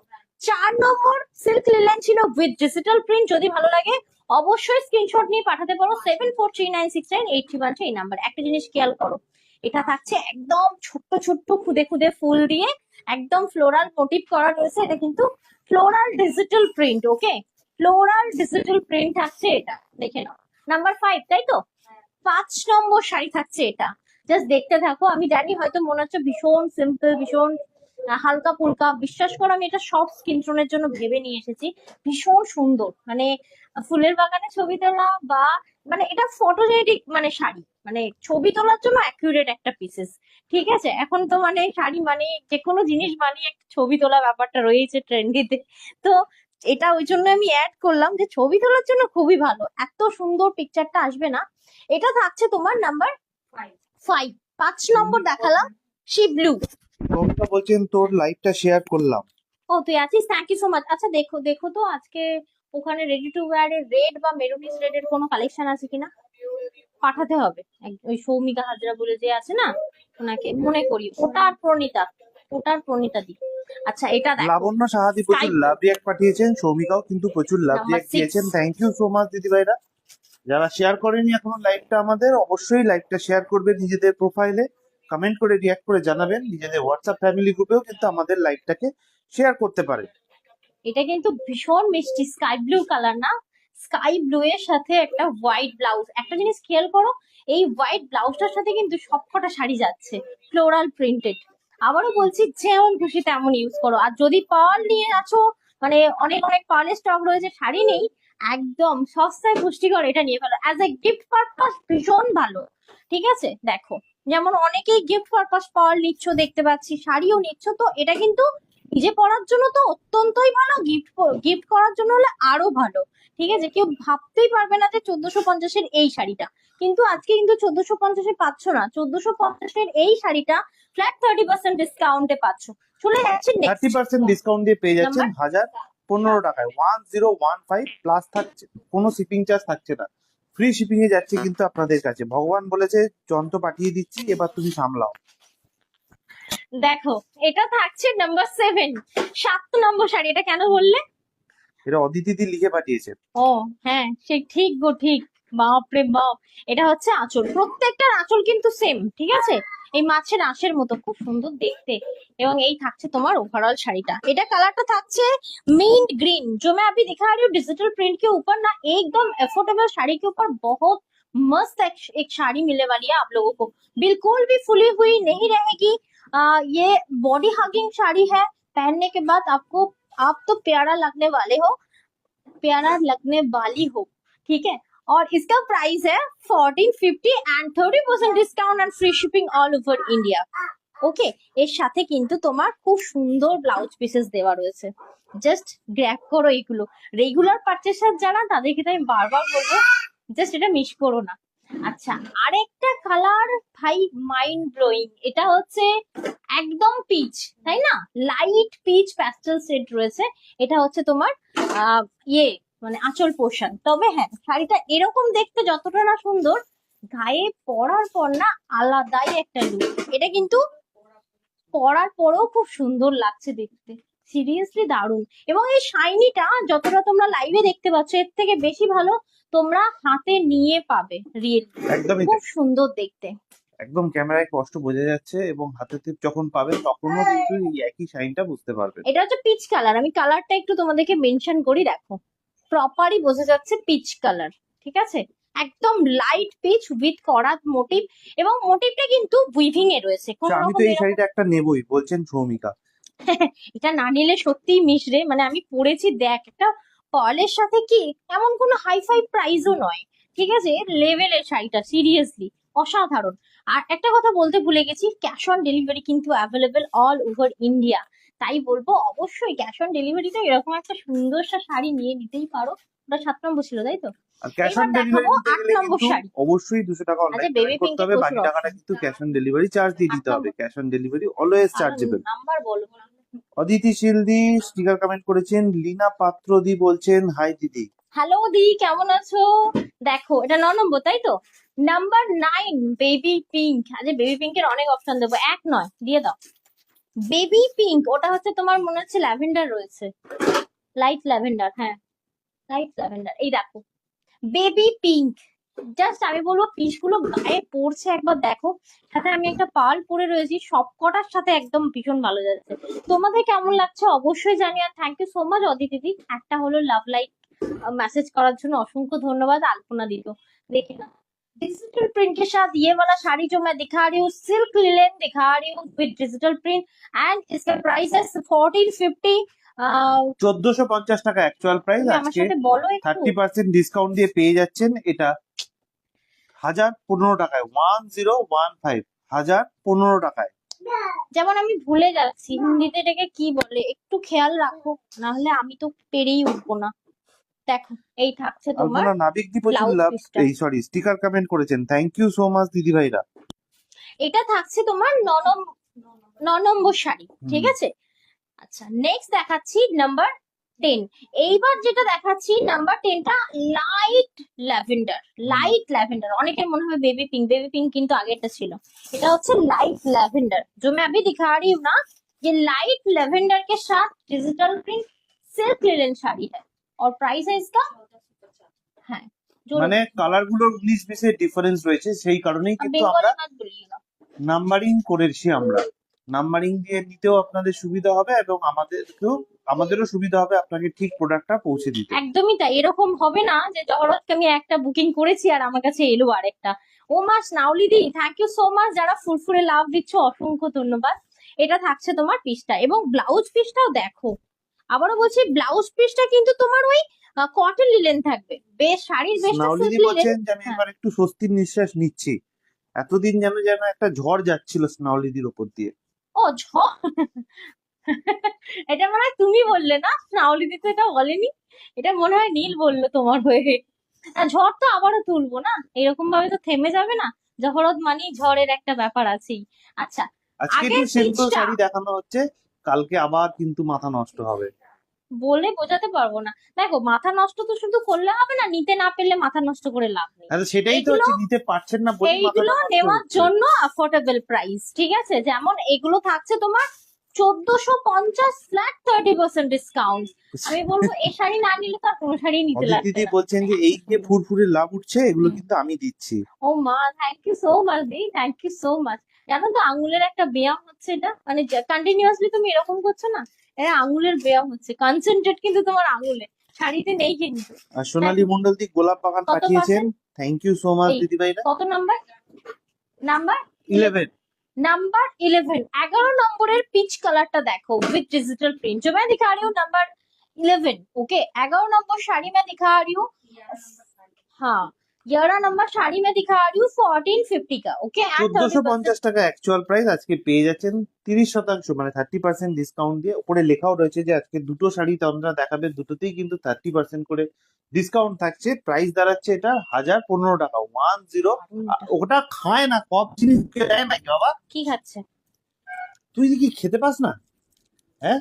4 নম্বর সিল্ক লিলেন ছিল উইথ ডিজিটাল প্রিন্ট। যদি ভালো লাগে অবশ্যই স্ক্রিনশট নিয়ে পাঠাতে পারো 7439698313 এই নাম্বার। একটা জিনিস খেয়াল করো, এটা থাকছে একদম ছোট্ট ছোট্ট খুদে খুদে ফুল দিয়ে একদম ফ্লোরাল মোটিভ করা রয়েছে। এটা কিন্তু ফ্লোরাল ডিজিটাল প্রিন্ট, ওকে, ফ্লোরাল ডিজিটাল প্রিন্ট থাকছে এটা, দেখে নাও। নাম্বার 5, তাই তো? 5 নম্বর শাড়ি থাকছে এটা, জাস্ট দেখতে থাকো। আমি জানি হয়তো মনে হচ্ছে ভীষণ সিম্পল, ভীষণ হালকা ফুলকা, বিশ্বাস করো আমি এটা সব স্কিন টোনের জন্য ভেবে নিয়ে এসেছি। ভীষণ সুন্দর, মানে ফুলের বাগানে ছবি তোলা বা মানে এটা ফটোজেনিক মানে শাড়ি, মানে ছবি তোলার জন্য অ্যাকুরেট একটা পিসেস, ঠিক আছে। এখন তো মানে শাড়ি মানে যে কোনো জিনিস মানে একটা ছবি তোলা ব্যাপারটা রয়েছে ট্রেন্ডিতে, তো এটা ওই জন্য আমি অ্যাড করলাম যে ছবি তোলার জন্য খুবই ভালো, এত সুন্দর পিকচারটা আসবে না। এটা থাকছে তোমার নাম্বার 5। 5 নম্বর দেখালাম সি ব্লু। তোমরা বলছেন তোর লাইভটা শেয়ার করলাম। ও তুই আছিস, থ্যাংক ইউ সো মাচ। আচ্ছা দেখো দেখো তো আজকে ওখানে রেডি টু ওয়্যার এর রেড বা মেরুনিস রেড এর কোনো কালেকশন আছে কিনা, পাঠাতে হবে। ওই সৌমিকা হাজরা বলে যে আছে না, ওনাকে মনে করি, ওটার প্রণীতা দি। আচ্ছা এটা দেখো, লাবণ্য সাহাদি প্রচুর স্কাই লাভ রিয়াক্ট পাঠিয়েছেন, সৌমিকাও কিন্তু প্রচুর লাভ নাম্বার রিয়াক্ট 6। দিয়েছেন। থ্যাংক ইউ সো মাচ দিদিভাইরা। যারা শেয়ার করেনি এখনো লাইভটা আমাদের, অবশ্যই লাইভটা শেয়ার করবেন, নিজেদের প্রোফাইলে কমেন্ট করে রিয়াক্ট করে জানাবেন, নিজেদের হোয়াটসঅ্যাপ ফ্যামিলি গ্রুপেও কিন্তু আমাদের লাইভটাকে শেয়ার করতে পারেন। এটা কিন্তু ভীষণ মিষ্টি স্কাই ব্লু কালার, না? স্কাই ব্লু এর সাথে একটা হোয়াইট ব্লাউজ। একটা জিনিস খেয়াল করো, এই হোয়াইট ব্লাউজটার সাথে কিন্তু সবকটা শাড়ি যাচ্ছে ফ্লোরাল প্রিন্টেড। আবারও বলছি, যেমন খুশি তেমন ইউজ করো। আর যদি পার্ল নিয়ে আছো, মানে অনেক অনেক পার্লের স্টক রয়েছে, শাড়ি নেই, একদম সস্তায় পুষ্টিকর, এটা নিয়ে ফেলো অ্যাজ এ গিফট পারপাস, ভীষণ ভালো। ঠিক আছে, দেখো যেমন অনেকেই গিফট পারপাস পাওয়ার নিচ্ছ দেখতে পাচ্ছি, শাড়িও নিচ্ছ, তো এটা কিন্তু নিজে পরার জন্য তো অত্যন্তই ভালো, গিফট করার জন্য হলে আরো ভালো। ঠিক আছে, কেউ ভাবতেই পারবে না যে 1450-এর এই শাড়িটা, কিন্তু আজকে কিন্তু 1450-এ পাচ্ছ না, 1450-এর এই শাড়িটা ফ্ল্যাট 30% ডিসকাউন্টে পাচ্ছ। চলে যাচ্ছে নেক্সট 30% ডিসকাউন্ট দিয়ে পেয়ে যাচ্ছেন নাম্বার। 1015 টাকায় 1015 প্লাস থাকছে, কোনো শিপিং চার্জ থাকছে না, ফ্রি শিপিং এ যাচ্ছে কিন্তু আপনাদের কাছে। ভগবান বলেছে যন্ত্র পাঠিয়ে দিচ্ছি, এবার তুমি সামলাও। দেখো এটা থাকছে নাম্বার 7, 7 নম্বর শাড়ি। এটা কেন বললে? এটা অদিতিদি লিখে পাঠিয়েছে। ও হ্যাঁ, সে ঠিক গো, ঠিক। বাপ রে বাপ, এটা হচ্ছে আঁচল, প্রত্যেকটার আঁচল কিন্তু সেম, ঠিক আছে, এই মাছের আঁশের মতো, খুব সুন্দর দেখতে। এবং এই থাকছে তোমার ওভারঅल শাড়ीটা, এটা কালারটা থাকছে मिंट ग्रीन। जो मैं अभी दिखा रही हूँ डिजिटल प्रिंट के ऊपर ना, एकदम अफोर्डेबल साड़ी के ऊपर बहुत मस्त एक साड़ी मिलने वाली है आप लोगों को, बिल्कुल भी फुली हुई नहीं रहेगी। ये बॉडी हगिंग साड़ी है, पहनने के बाद आपको, आप तो प्यारा लगने वाले हो, प्यारा लगने वाली हो। ठीक है, और इसका प्राइस है 1450 and 30% discount and free shipping all over India. Okay, এর সাথে কিন্তু তোমার খুব সুন্দর ব্লাউজ পিসেস দেওয়া রয়েছে, জাস্ট গ্র্যাব করো এইগুলো। রেগুলার পারচেসার যারা, তাদেরকে তো আমি বারবার বলবো জাস্ট এটা মিস করো না। আচ্ছা, আরেকটা কালার ভাই মাইন্ড ব্লোয়িং, এটা হচ্ছে একদম পিচ, তাই না, লাইট পিচ প্যাস্টেল শেড রয়েছে। এটা হচ্ছে তোমার ইয়ে মানে আঁচল পোর্শন। তবে হ্যাঁ, শাড়িটা এরকম দেখতে যতটা না সুন্দর, গায়ে পরার পর না আলাদাই একটা লুক। এটা কিন্তু পরার পরেও খুব সুন্দর লাগছে দেখতে, সিরিয়াসলি দারুণ। এবং এই শাইনিটা যতটা তোমরা লাইভে দেখতে পাচ্ছ, এর থেকে বেশি ভালো তোমরা হাতে নিয়ে পাবে, রিয়েল একদমই খুব তাই। সুন্দর দেখতে। একদম ক্যামেরায় স্পষ্ট বোঝা যাচ্ছে, এবং হাতে টিপ যখন পাবেন তখনও কিন্তু এই একই শাইনটা বুঝতে পারবেন। এটা হচ্ছে পিচ কালার, আমি কালারটা একটু তোমাদেরকে মেনশন করি, দেখো প্রপারই বোঝা যাচ্ছে পিচ কালার। ঠিক আছে, একদম লাইট পিচ উইথ করাত মোটিভ, এবং মোটিভটা কিন্তু উইভিং এ রয়েছে, কোন আচ্ছা, আমি রকম তো এই এরকম। শাড়িটা একটা নেবই বলছেন সৌমিকা। এটা না নিলে সত্যিই মিশরে, মানে আমি পড়েছি দেখ, একটা পার্লের সাথে কি এমন কোনো হাই ফাই প্রাইসও নয়, ঠিক আছে, লেভেলের শাড়িটা সিরিয়াসলি অসাধারণ। আর একটা কথা বলতে ভুলে গেছি, ক্যাশ অন ডেলিভারি কিন্তু অ্যাভেলেবেল অল ওভার ইন্ডিয়া। তাই বলবো অবশ্যই ক্যাশ অন ডেলিভারিতে এরকম একটা সুন্দর শাড়ি নিয়ে নিতেই পারো। ওটা 7 নম্বর ছিল, তাই তো? আর ক্যাশ এবার অন ডেলিভারি দেখাবো নিতে 8 গেলে নম্বর কিন্তু শাড়ি। অবশ্যই 200 টাকা আচ্ছা, অনলাইন বেবি পেমেন্ট করতে পিঙ্কের হবে, প্রচুর বাকি টাকাটা অপশন। কিন্তু ক্যাশ অন ডেলিভারি চার্জ দিয়ে 8 দিতে হবে। নম্বর, cash on delivery always chargeable. Number বলো। অদিতি শিলদি স্টিকার কমেন্ট করেছেন। লীনা পাত্রদি বলছেন হাই দিদি। হ্যালো দি, কেমন আছো? দেখো এটা 9 নম্বর, তাই তো? Number 9 baby pink. আচ্ছা, বেবি পিঙ্কের অনেক অপশন দেবো, এক নয়, দিয়ে দাও। বেবি পিঙ্ক, ওটা হচ্ছে তোমার মনে হচ্ছে ল্যাভেন্ডার রয়েছে, লাইট ল্যাভেন্ডার, হ্যাঁ লাইট ল্যাভেন্ডার। এই দেখো বেবি পিঙ্ক, জাস্ট আমি বলবো পিসগুলো গায়ে পড়ছে একবার দেখো, সাথে আমি একটা পার্ল পরে রয়েছি, সব কটার সাথে একদম ভীষণ ভালো যাচ্ছে। তোমাদের কেমন লাগছে অবশ্যই জানিও। Thank you so much Aditi di, একটা হলো লাভ লাইক मैसेज করার জন্য অসংখ্য ধন্যবাদ। আলপনা দিত, দেখে না, डिजिटल प्रिंट के साथ ये वाला साड़ी जो मैं दिखा रही हूँ, सिल्क लिलेन दिखा रही हूँ विद डिजिटल प्रिंट, एंड इसका प्राइस है 1450। 1450 টাকা অ্যাকচুয়াল প্রাইস, তুমি আমার আজকে সাথে বলো একটু। 30% ডিসকাউন্ট দিয়ে পেয়ে যাচ্ছেন এটা 1015 টাকায়, 1015, 1015 টাকায়। যেমন আমি ভুলে যাচ্ছি হিন্দিতে এটাকে কি বলে, একটু খেয়াল রাখো, না হলে আমি তো পেরেই উঠবো না। দেখো এই থাকছে তোমার আলপনা নাবিক দি প্রচুর ব্লাউজ লাভ, পিসটা, এই সরি স্টিকার কমেন্ট করেছেন। থ্যাংক ইউ সো মাচ দিদি ভাইরা। এটা থাকছে তোমার 9 নম্বর শাড়ি, ঠিক আছে। আচ্ছা, নেক্সট দেখাচ্ছি নাম্বার 10। এইবার যেটা দেখাচ্ছি নাম্বার 10টা লাইট ল্যাভেন্ডার, লাইট ল্যাভেন্ডার। অনেকের মনে হবে বেবি পিঙ্ক, বেবি पिंक কিন্তু আগেরটা ছিল, এটা হচ্ছে लाइट लैवेंडर। जो मैं अभी दिखा रही हूँ ना, ये लाइट लैवेंडर के साथ digital print silk linen sari है, और प्राइस है इसका, হ্যাঁ মানে কালার গুলোর 19-20 এর ডিফারেন্স রয়েছে, সেই কারণেই কিন্তু আমরা বেঙ্গলি মত বলিয়েগা। নাম্বারিং করেছি। আমরা নাম্বারিং দিয়ে নিতেও আপনাদের সুবিধা হবে, এবং আমাদেরও সুবিধা হবে আপনাকে ঠিক প্রোডাক্টটা পৌঁছে দিতে। একদমই তাই, এরকম হবে না যে জহরতকে আমি একটা বুকিং করেছি আর আমার কাছে এলো আরেকটা। ও মা স্নাউলি দি, থ্যাংক ইউ সো মাচ, যারা ফুরফুরে লাভ দিচ্ছ অসংখ্য ধন্যবাদ। এটা থাকছে তোমার পিসটা, এবং ব্লাউজ পিসটাও দেখো, আবারও বলছি ব্লাউজ পিসটা কিন্তু তোমার ওই কটন লিলেন থাকবে, বেশ শাড়ির বেশটা স্নাউলিদি সিল্ক লিলেন। বলছেন যে আমি হ্যাঁ, এবার একটু স্বস্তির নিঃশ্বাস নিচ্ছি, এতদিন যেন যেন একটা ঝড় যাচ্ছিল স্নাউলিদির ওপর দিয়ে। ও এটা মনে হয় তুমি বললে না, নাওলিদি তো এটা বলেনি, এটা মনে হয় নীল বললো তোমার হয়ে। ঝড় তো আবারও তুলবো না, এরকম ভাবে তো থেমে যাবে না, জহরত মানেই ঝড়ের একটা ব্যাপার আছেই। আচ্ছা, আজকে একটু আগের সিম্পল পিচটা শাড়ি দেখানো হচ্ছে, কালকে আবার কিন্তু মাথা নষ্ট হবে। বলে বোঝাতে পারবো না। দেখো, মাথা নষ্ট তো শুধু করলে হবে না, নিতে না পেলে মাথা নষ্ট করে লাভ নেই। আচ্ছা সেটাই তো এইগুলো হচ্ছে, নিতে পারছেন না বলেই এইগুলো মাথাটা নষ্ট নেওয়ার হচ্ছে। জন্য অ্যাফোর্ডেবল প্রাইস, ঠিক আছে? যেমন এগুলো থাকছে তোমার 1450 ফ্ল্যাট 30% ডিসকাউন্ট। আমি বলবো এই শাড়ি না নিলে তো আর কোনো শাড়ি নিতে অদিতি লাগবে দিদি না। বলছেন যে এই যে ফুরফুরে লাভ উঠছে এগুলো কিন্তু আমি দিচ্ছি। ও মা, thank you so much di, thank you so much. জানো তো আঙুলের একটা ব্যায়াম হচ্ছে এটা, মানে কন্টিনিউয়াসলি তুমি এরকম করছো না, এটা আঙুলের ব্যায়াম হচ্ছে, কনসেন্ট্রেট কিন্তু তোমার আঙুলে, শাড়িতে নেই কিন্তু। আর দেখো সোনালী মন্ডল দি গোলাপ বাগান কত পাঠিয়েছেন, percent, thank you so much এই দিদি ভাইরা। কত নাম্বার, নাম্বার 11। नंबर 11, 11 নম্বরের পিচ কালারটা দেখো विद डिजिटल प्रिंट, जो मैं दिखा रही हूँ नंबर 11। ओके, 11 नंबर শাড়ি मैं दिखा रही हूँ। हाँ, 11 नंबर শাড়ি मैं दिखा रही हूँ 1450 का। Okay, eight 30%। 1450 টাকা অ্যাকচুয়াল প্রাইস, আজকে পেয়ে যাচ্ছেন 30% মানে 30% ডিসকাউন্ট দিয়ে। উপরে লেখাও রয়েছে যে আজকে দুটো শাড়ি তন্দ্রা দেখাবে, দুটোতেই কিন্তু 30% করে ডিসকাউন্ট থাকছে। প্রাইস দাঁড়াচ্ছে এটা 1015 টাকা, 10। ওটা খায় না, কপ জিনিস মুখে দেয় নাকি বাবা? কি খাচ্ছে? তুই কি খেতে পাস না? হ্যাঁ,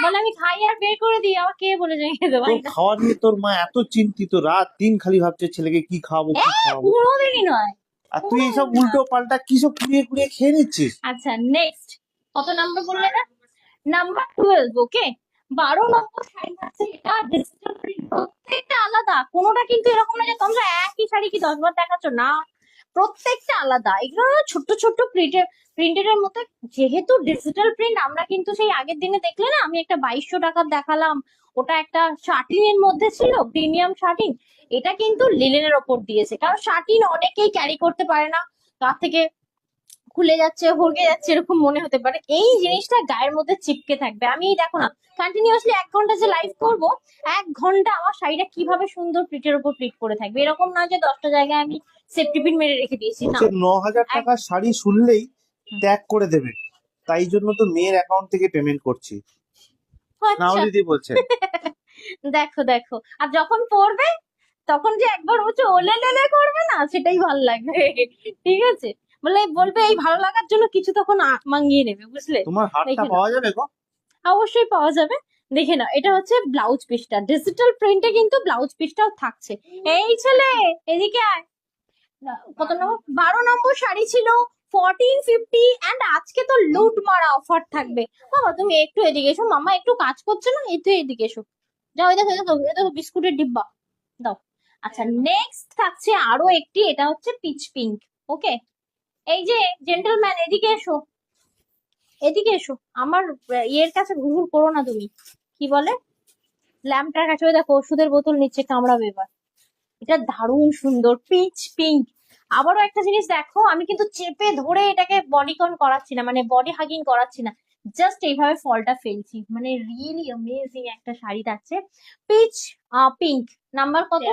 বলে আমি খাই আর বের করে দিই, আবার কে বলে যে খেতে তোর পারি না? খাওয়া নিয়ে তোর মা এত চিন্তিত, রাত দিন খালি ভাবছে ছেলেকে কি খাওয়াবো কি খাওয়াবো। কোনোদিনই নয়, আর তুই এইসব কোনোদিনই উল্টো নয়। পাল্টা কি সব কুড়িয়ে কুড়িয়ে খেয়ে নিচ্ছিস। আচ্ছা, নেক্সট কত নাম্বার বললে না? নাম্বার 12। ওকে, 12 নম্বর শাড়ি আছে, এটা ডিজিটাল প্রিন্ট, প্রত্যেকটা আলাদা, কোনোটা কিন্তু এরকম না যে তোমরা একই শাড়ি কি 10 বার দেখাচ্ছ, না, প্রত্যেকটা আলাদা। এগুলো ছোট্ট ছোট্ট প্রিন্টের মধ্যে, যেহেতু ডিজিটাল প্রিন্ট, আমরা কিন্তু সেই আগের দিনে দেখলে না, আমি একটা 2200 টাকার দেখালাম, ওটা একটা শাটিন এর মধ্যে ছিল, প্রিমিয়াম শাটিন। এটা কিন্তু লিলেনের ওপর দিয়েছে, কারণ শাটিন অনেকেই ক্যারি করতে পারে না, তার থেকে খুলে যাচ্ছে হড়কে যাচ্ছে এরকম মনে হতে পারে, এই জিনিসটা গায়ের মধ্যে চিপকে থাকবে। আমি দেখো না, কন্টিনিউয়াসলি 1 ঘন্টা যে লাইভ করব, 1 ঘন্টা আমার শাড়িটা কিভাবে সুন্দর প্লিটের উপর প্লিট করে থাকবে, এরকম না যে 10টা জায়গায় আমি সেফটি পিন মেরে রেখে দিয়েছি, না। হচ্ছে 9000 টাকার শাড়ি শুনলেই ট্যাগ করে দেবে, তাই জন্য তো মেয়ের অ্যাকাউন্ট থেকে পেমেন্ট করছি। আচ্ছা, নাওলিদি বলছে। দেখো দেখো, আর যখন পড়বে তখন যে একবার হচ্ছে ওলে লেলে করবে না, সেটাই ভালো লাগবে। ঠিক আছে, বলবে এই ভালো লাগার জন্য কিছু তখন মাঙ্গিয়ে নেবে, বুঝলে? তোমার হাতটা দেখে নাও, পাওয়া যাবে গো? অবশ্যই পাওয়া যাবে। দেখে নাও, এটা হচ্ছে ব্লাউজ পিসটা, ডিজিটাল প্রিন্টে কিন্তু ব্লাউজ পিসটাও থাকছে। এই ছেলে, এদিকে আয়। কত নম্বর? 12 নম্বর শাড়ি ছিল 1450, এন্ড আজকে তো লুট মারা অফার থাকবে। বাবা তুমি একটু এদিকে এসো, মামা একটু কাজ করছে না, একটু এদিকে এসো, যাও, এই দেখো এই দেখো এই দেখো বিস্কুটের ডিব্বা দাও। আচ্ছা, নেক্সট থাকছে আরো একটি, এটা হচ্ছে পিচ পিঙ্ক। ওকে, এই যে জেন্টলম্যান, এদিকে এসো, এদিকে এসো, আমার ইয়ের কাছে ঘুরঘুর করো না তুমি, কি বলে, ল্যাম্পটার কাছে। ওই দেখো ওষুধের বোতল নিচ্ছে, কামড়াবে এবার। এটা দারুণ সুন্দর পিচ পিঙ্ক। আবারও একটা জিনিস দেখো, আমি কিন্তু চেপে ধরে এটাকে বডিকন করাচ্ছি না, মানে বডি হাগিং করাচ্ছি না, জাস্ট এইভাবে ফলটা ফেলছি, মানে রিয়েলি অ্যামেজিং একটা শাড়ি থাকছে, পিচ পিঙ্ক। নাম্বার কত?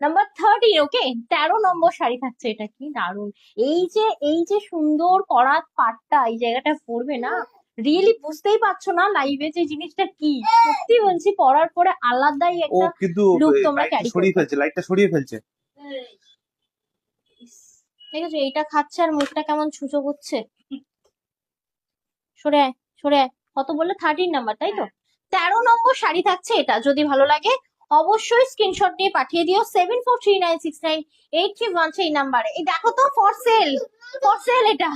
নাম্বার 30। ওকে, 13 নম্বর শাড়ি থাকছে, এটা কি দারুণ। এই যে সুন্দর করাত পাটটা এই জায়গাটা পড়বে না, রিয়েলি বুঝতেই পারছো না লাইভে যে জিনিসটা কি, সত্যি বলছি, পরার পরে আলাদাই ও একটা কিন্তু লুক তোমরা লাইটটা ক্যারি সরিয়ে করবে। ফেলছে, লাইটটা সরিয়ে ফেলছে। ঠিক আছে, এইটা খাচ্ছে আর মুখটা কেমন ছুঁচো করছে। সরে আয়, সরে আয়। কত বললে? 13 নাম্বার, তাই তো? 13 নম্বর শাড়ি থাকছে, এটা যদি ভালো লাগে অবশ্যই স্ক্রিনশট নিয়ে পাঠিয়ে দিও 7439698313 এই নাম্বারে। এই দেখো তো, ফর সেল, ফর সেল এটা।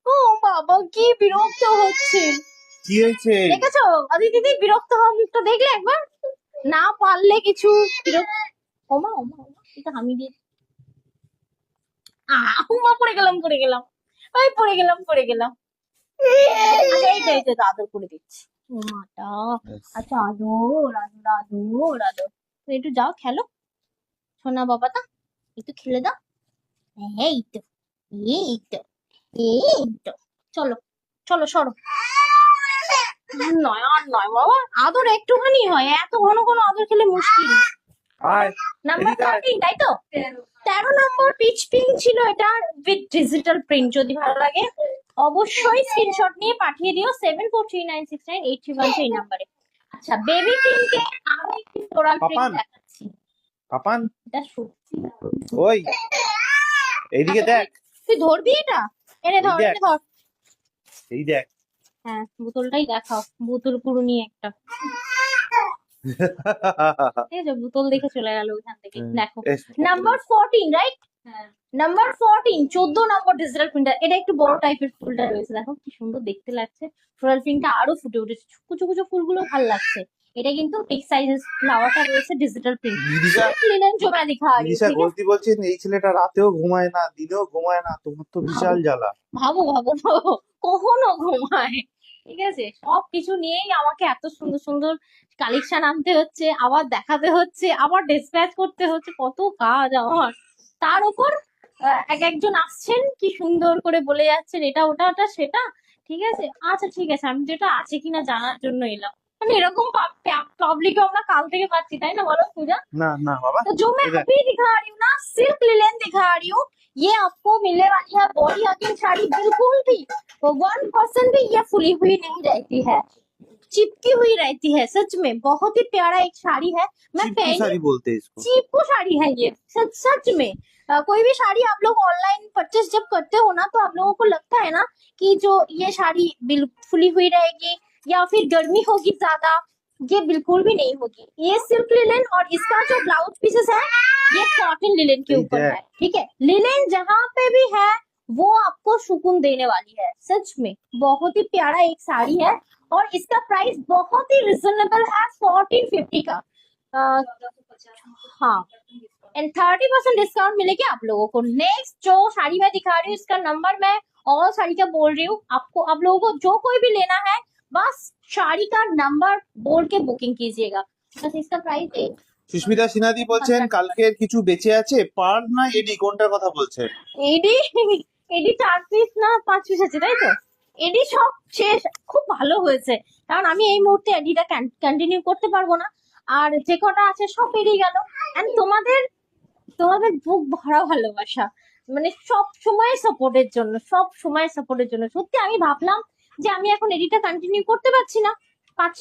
ও বাবা, কি বিরক্ত হচ্ছে, কি হয়েছে? দেখেছো অদিতি দিদি, বিরক্ত হওয়া মুখটা দেখলে একবার, না পারলে কিছু বিরক্ত। ওমা ওমা ওমা, এটা আমি দিয়ে, উমা, পড়ে গেলাম পড়ে গেলাম, ওই পড়ে গেলাম পড়ে গেলাম। আচ্ছা, এই তো আদর করে দিচ্ছি, ও মাটা। আচ্ছা, আদর আদর আদর আদর, তুমি একটু যাও খেলো, সোনা বাবাটা, একটু খেলে দাও। এই তো, এই তো, এই তো, চলো চলো সরো। নয় আর নয় বাবা, আদর একটুখানি হয়, এত ঘন ঘন আদর খেলে মুশকিল। আয় নাম্বার এদিকে আয়। 13, তাই তো? 13 নম্বর পিচ পিঙ্ক ছিল এটা, উইথ ডিজিটাল প্রিন্ট। যদি ভালো লাগে অবশ্যই স্ক্রিনশট নিয়ে পাঠিয়ে দিও 7439698312 এই নাম্বারে। আচ্ছা, বেবি পিঙ্কে আমি একটি ফ্লোরাল প্রিন্ট পাপান দেখাচ্ছি। পাপান এটা সত্যি ওই এইদিকে দেখ, তুই ধরবি এটা? এনে এই ধর, দেখ। এনে ধর। এই দেখ। হ্যাঁ, বোতলটাই দেখাও, বোতল কুড়ুনি একটা। ঠিক আছে, বোতল দেখে চলে গেল ওইখান থেকে। দেখো নাম্বার 14, রাইট? নাম্বার 14, 14 নম্বর ডিজিটাল প্রিন্টার। এটা একটু বড় টাইপের ফুলটা রয়েছে, দেখো কি সুন্দর দেখতে লাগছে। ফ্লোরাল প্রিন্টটা আরো ফুটে উঠেছে, কুচো কুচো ফুলগুলো ভালো লাগছে। এটা কিন্তু বিগ সাইজের ফ্লাওয়ারটা রয়েছে, ডিজিটাল প্রিন্ট। বিদিশা লিনেন जो मैं दिखा रही हूँ, বিদিশা ठीक है? ঘোষদি বলছেন এই ছেলেটা রাতেও ঘুমায় না, দিনেও ঘুমায় না, তোমার তো বিশাল জ্বালা। ভাবো ভাবো ভাবো, কখনো ঘুমায়? ঠিক আছে, সবকিছু নিয়েই আমাকে এত সুন্দর সুন্দর কালেকশন আনতে হচ্ছে, আবার দেখাতে হচ্ছে, আবার ডিসপ্যাচ করতে হচ্ছে, কত কাজ আমার। তার উপর এক একজন আসছেন, কি সুন্দর করে বলে যাচ্ছেন এটা ওটা ওটা সেটা। ঠিক আছে, আচ্ছা ঠিক আছে, আমি যেটা আছে কিনা জানার জন্য এলাম। মানে এরকম পাবলিকে আমরা কাল থেকে পাচ্ছি, তাই না বলো পূজা? না না বাবা, तो जो मैं এই দেখ। अभी दिखा रही हूँ ना, सिल्क लिलेन दिखा रही हूँ। ये आपको मिलने वाली है बॉडी हगिंग साड़ी, बिल्कुल भी 1% भी ये फुली हुई नहीं रहती है, चिपकी हुई रहती है। सच में बहुत ही प्यारा एक साड़ी है। मैं चिपकू पहनी, साड़ी बोलते हैं इसको। चीपू साड़ी है ये, सच सच में। कोई भी साड़ी आप लोग ऑनलाइन परचेस जब करते हो ना, तो आप लोगों को लगता है ना कि जो ये साड़ी फुली हुई रहेगी या फिर गर्मी होगी ज्यादा, ये बिल्कुल भी नहीं होगी। ये सिल्क लिलेन, और इसका जो ब्लाउज पीसेस है ये कॉटन लिलेन के ऊपर है, ठीक है? लिलेन जहाँ पे भी है वो आपको सुकून देने वाली है, सच में। बहुत ही प्यारा एक साड़ी है, और इसका प्राइस बहुत ही रिजनेबल है, 1450 का। हाँ, एंड 30% डिस्काउंट मिलेगी आप लोगों को। नेक्स्ट जो साड़ी मैं दिखा रही हूँ, इसका नंबर मैं और साड़ी का बोल रही हूँ आपको। आप लोगों को जो कोई भी लेना है, बस साड़ी का नंबर बोल के बुकिंग कीजिएगा। बस इसका प्राइस সুস্মিতা সিনহাদি বলছেন 15 কালকের কিছু বেঁচে আছে, পার্ল না এডি, কোনটার কথা বলছেন? এডি, এডি 4 পিস না 5 পিস আছে, তাই তো? এডি সব শেষ। খুব ভালো হয়েছে, কারণ আমি এই মুহূর্তে এডিটা কন্টিনিউ করতে পারবো না, আর যে কটা আছে সব বেরিয়ে গেল। এন্ড তোমাদের তোমাদের বুক ভরা ভালোবাসা, মানে সব সময় সাপোর্টের জন্য, সব সময় সাপোর্টের জন্য। সত্যি আমি ভাবলাম যে আমি এখন এডিটা কন্টিনিউ করতে পারছি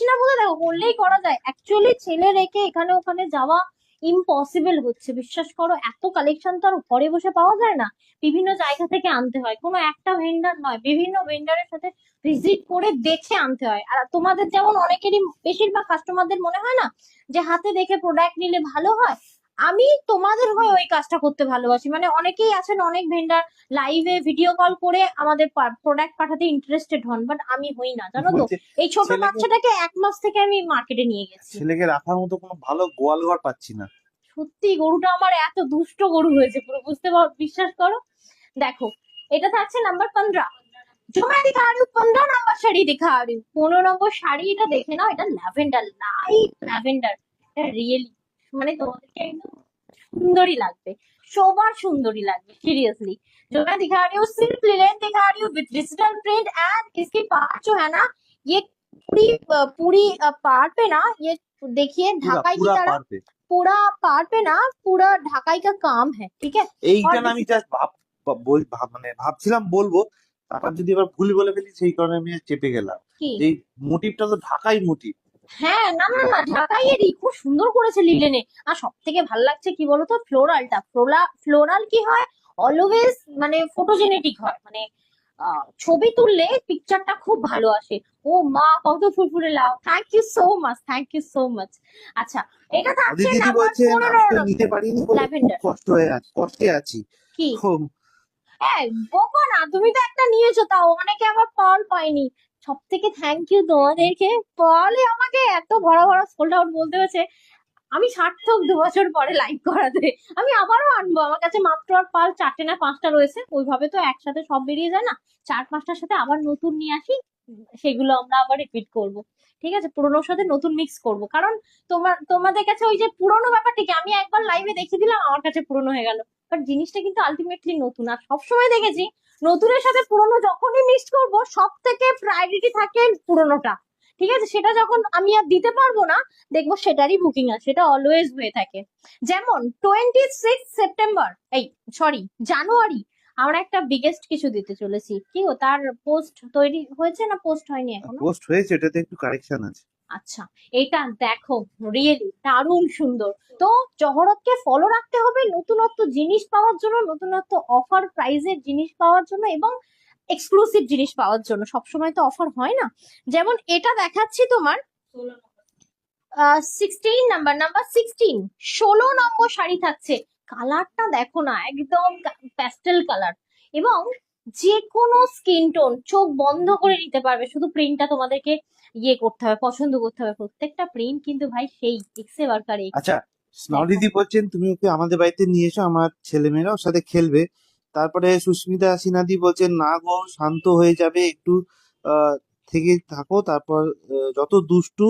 না বলে, দেখো বললেই করা যায়। অ্যাকচুয়ালি ছেলে রেখে এখানে ওখানে যাওয়া ইম্পসিবল হচ্ছে, বিশ্বাস করো। এত কালেকশন তো আর ঘরে বসে পাওয়া যায় না, বিভিন্ন জায়গা থেকে আনতে হয়। কোনো একটা ভেন্ডার নয়, বিভিন্ন ভেন্ডারের সাথে ভিজিট করে দেখে আনতে হয়। আর তোমাদের যেমন অনেকেরই, বেশিরভাগ কাস্টমারদের মনে হয় না যে হাতে দেখে প্রোডাক্ট নিলে ভালো হয়, আমি তোমাদের হয়ে ওই কাজটা করতে ভালোবাসি। মানে অনেকেই আছেন, অনেক ভেন্ডার লাইভে ভিডিও কল করে আমাদের প্রোডাক্ট পাঠাতে ইন্টারেস্টেড হন, বাট আমি হই না, জানো তো। বলছে এই ছোট ছেলেকে- বাচ্চাটাকে 1 মাস থেকে আমি মার্কেটে নিয়ে গেছি। ছেলেকে রাখার মতো কোনো ভালো গোয়াল ঘর পাচ্ছি না। সত্যি গরুটা আমার এত দুষ্ট গরু হয়েছে পুরো, বিশ্বাস করো। দেখো, এটা থাকছে নাম্বার 15। जो मैं दिखा रही हूँ 15 नंबर শাড়ি दिखा रही हूँ। 15 নম্বর শাড়ি, এটা দেখে নাও। এটা ল্যাভেন্ডার, লাইট ল্যাভেন্ডার। এটা রিয়েলি মানে তোমাদেরকে একদম सुंदरी लागবে, সবার সুন্দরী লাগবে, সিরিयसली। जो मैं दिखा रही हूँ सिल्क लिनेन दिखा रही हूँ विद डिजिटल प्रिंट, एंड इसकी पार्ट जो है ना, ये पूरी पार्ट पे ना, ये देखिए पूरा ढाकाई की पूरा तरह, पार पे। पूरा पार्ट पे ना पूरा ढाकाई का काम है, ठीक है? এইটা और না আমি জাস্ট মানে ভাবছিলাম বলবো, তারপর যদি এবার ভুল বলে ফেলি সেই কারণে আমি আর চেপে গেলাম। কি, এই মোটিভটা তো ঢাকাই মোটিভ। হ্যাঁ, না না না, ঢাকাইয়েরই খুব সুন্দর করেছে লিলেনে। আর সব থেকে ভালো লাগছে কি বলতো, ফ্লোরালটা। ফ্লোরাল কি হয়, অলওয়েজ মানে ফটোজেনেটিক হয়, মানে ছবি তুললে পিকচারটা খুব ভালো আসে। ও মা, কত ফুরফুরে love! Thank you so much, thank you so much. আচ্ছা, এটা থাকছে দিদি নাম্বার বলছেন আমি তো 15। নিতে পারিনি বলে খুব ল্যাভেন্ডার কষ্টে আছি। কি, ও, হ্যাঁ বকো না, তুমি তো একটা নিয়েছো, তাও অনেকে আবার পার্ল পায়নি। সব থেকে থ্যাংক ইউ তোমাদেরকে, পার্লে আমাকে এত ভরা ভরা সোল্ড আউট বলতে হয়েছে। আমি সার্থক 2 বছর পরে লাইভ করাতে। আমি আবারও আনবো, আমার কাছে মাত্র আর পাল 4টে না 5টা রয়েছে, ওইভাবে তো একসাথে সব বেরিয়ে যায় না। 4-5টার সাথে আবার নতুন নিয়ে আসি, সেগুলো আমরা আবার রিপিট করব। ঠিক আছে, পুরোনোর সাথে নতুন মিক্স করব, কারণ তোমাদের কাছে ওই যে পুরোনো ব্যাপারটা কি, আমি একবার লাইভে দেখিয়ে দিলাম, আমার কাছে পুরোনো হয়ে গেল। বাট জিনিসটা কিন্তু আলটিমেটলি নতুন। আর সবসময় দেখেছি নতুনের সাথে পুরোনো যখনই মিক্স করব, সব থেকে প্রায়োরিটি থাকে পুরোনোটা। ঠিক আছে, সেটা যখন আমি আর দিতে পারবো না, দেখবো সেটারই বুকিং আছে, এটা অলওয়েজ হয়ে থাকে। যেমন 26 সেপ্টেম্বর, এই সরি, জানুয়ারি, আমরা একটা বিগেস্ট কিছু দিতে চলেছি। কি গো, তার পোস্ট তৈরি হয়েছে না পোস্ট হয়নি এখনো? পোস্ট হয়েছে, এটাতে একটু কারেকশন আছে। আচ্ছা, এটা দেখো, রিয়েলি দারুণ সুন্দর। তো জহরতকে ফলো রাখতে হবে নতুনত্ব জিনিস পাওয়ার জন্য, নতুনত্ব অফার প্রাইজের জিনিস পাওয়ার জন্য, এবং এক্সক্লুসিভ জিনিস পাওয়ার জন্য। সবসময় তো অফার হয় না। যেমন এটা দেখাচ্ছি তোমার 16 নাম্বার, নাম্বার 16, 16 নম্বর শাড়ি থাকছে। কালারটা দেখো না, একদম প্যাস্টেল কালার, এবং যে কোনো স্কিন টোন চোখ বন্ধ করে নিতে পারবে। শুধু প্রিন্টটা তোমাদেরকে ইয়ে করতে হবে, পছন্দ করতে হবে। প্রত্যেকটা প্রিন্ট কিন্তু ভাই সেই এক্সে ওয়ার্কার। আচ্ছা, দেখো, স্নরিদি বলছেন তুমি ওকে আমাদের বাড়িতে নিয়ে এসো, আমার ছেলেমেয়েরা ওর সাথে খেলবে। তারপরে সুস্মিতা সিনহাদি বলছেন না গো, শান্ত হয়ে যাবে, একটু আহ থেকে থাকো। তারপর যত দুষ্টু,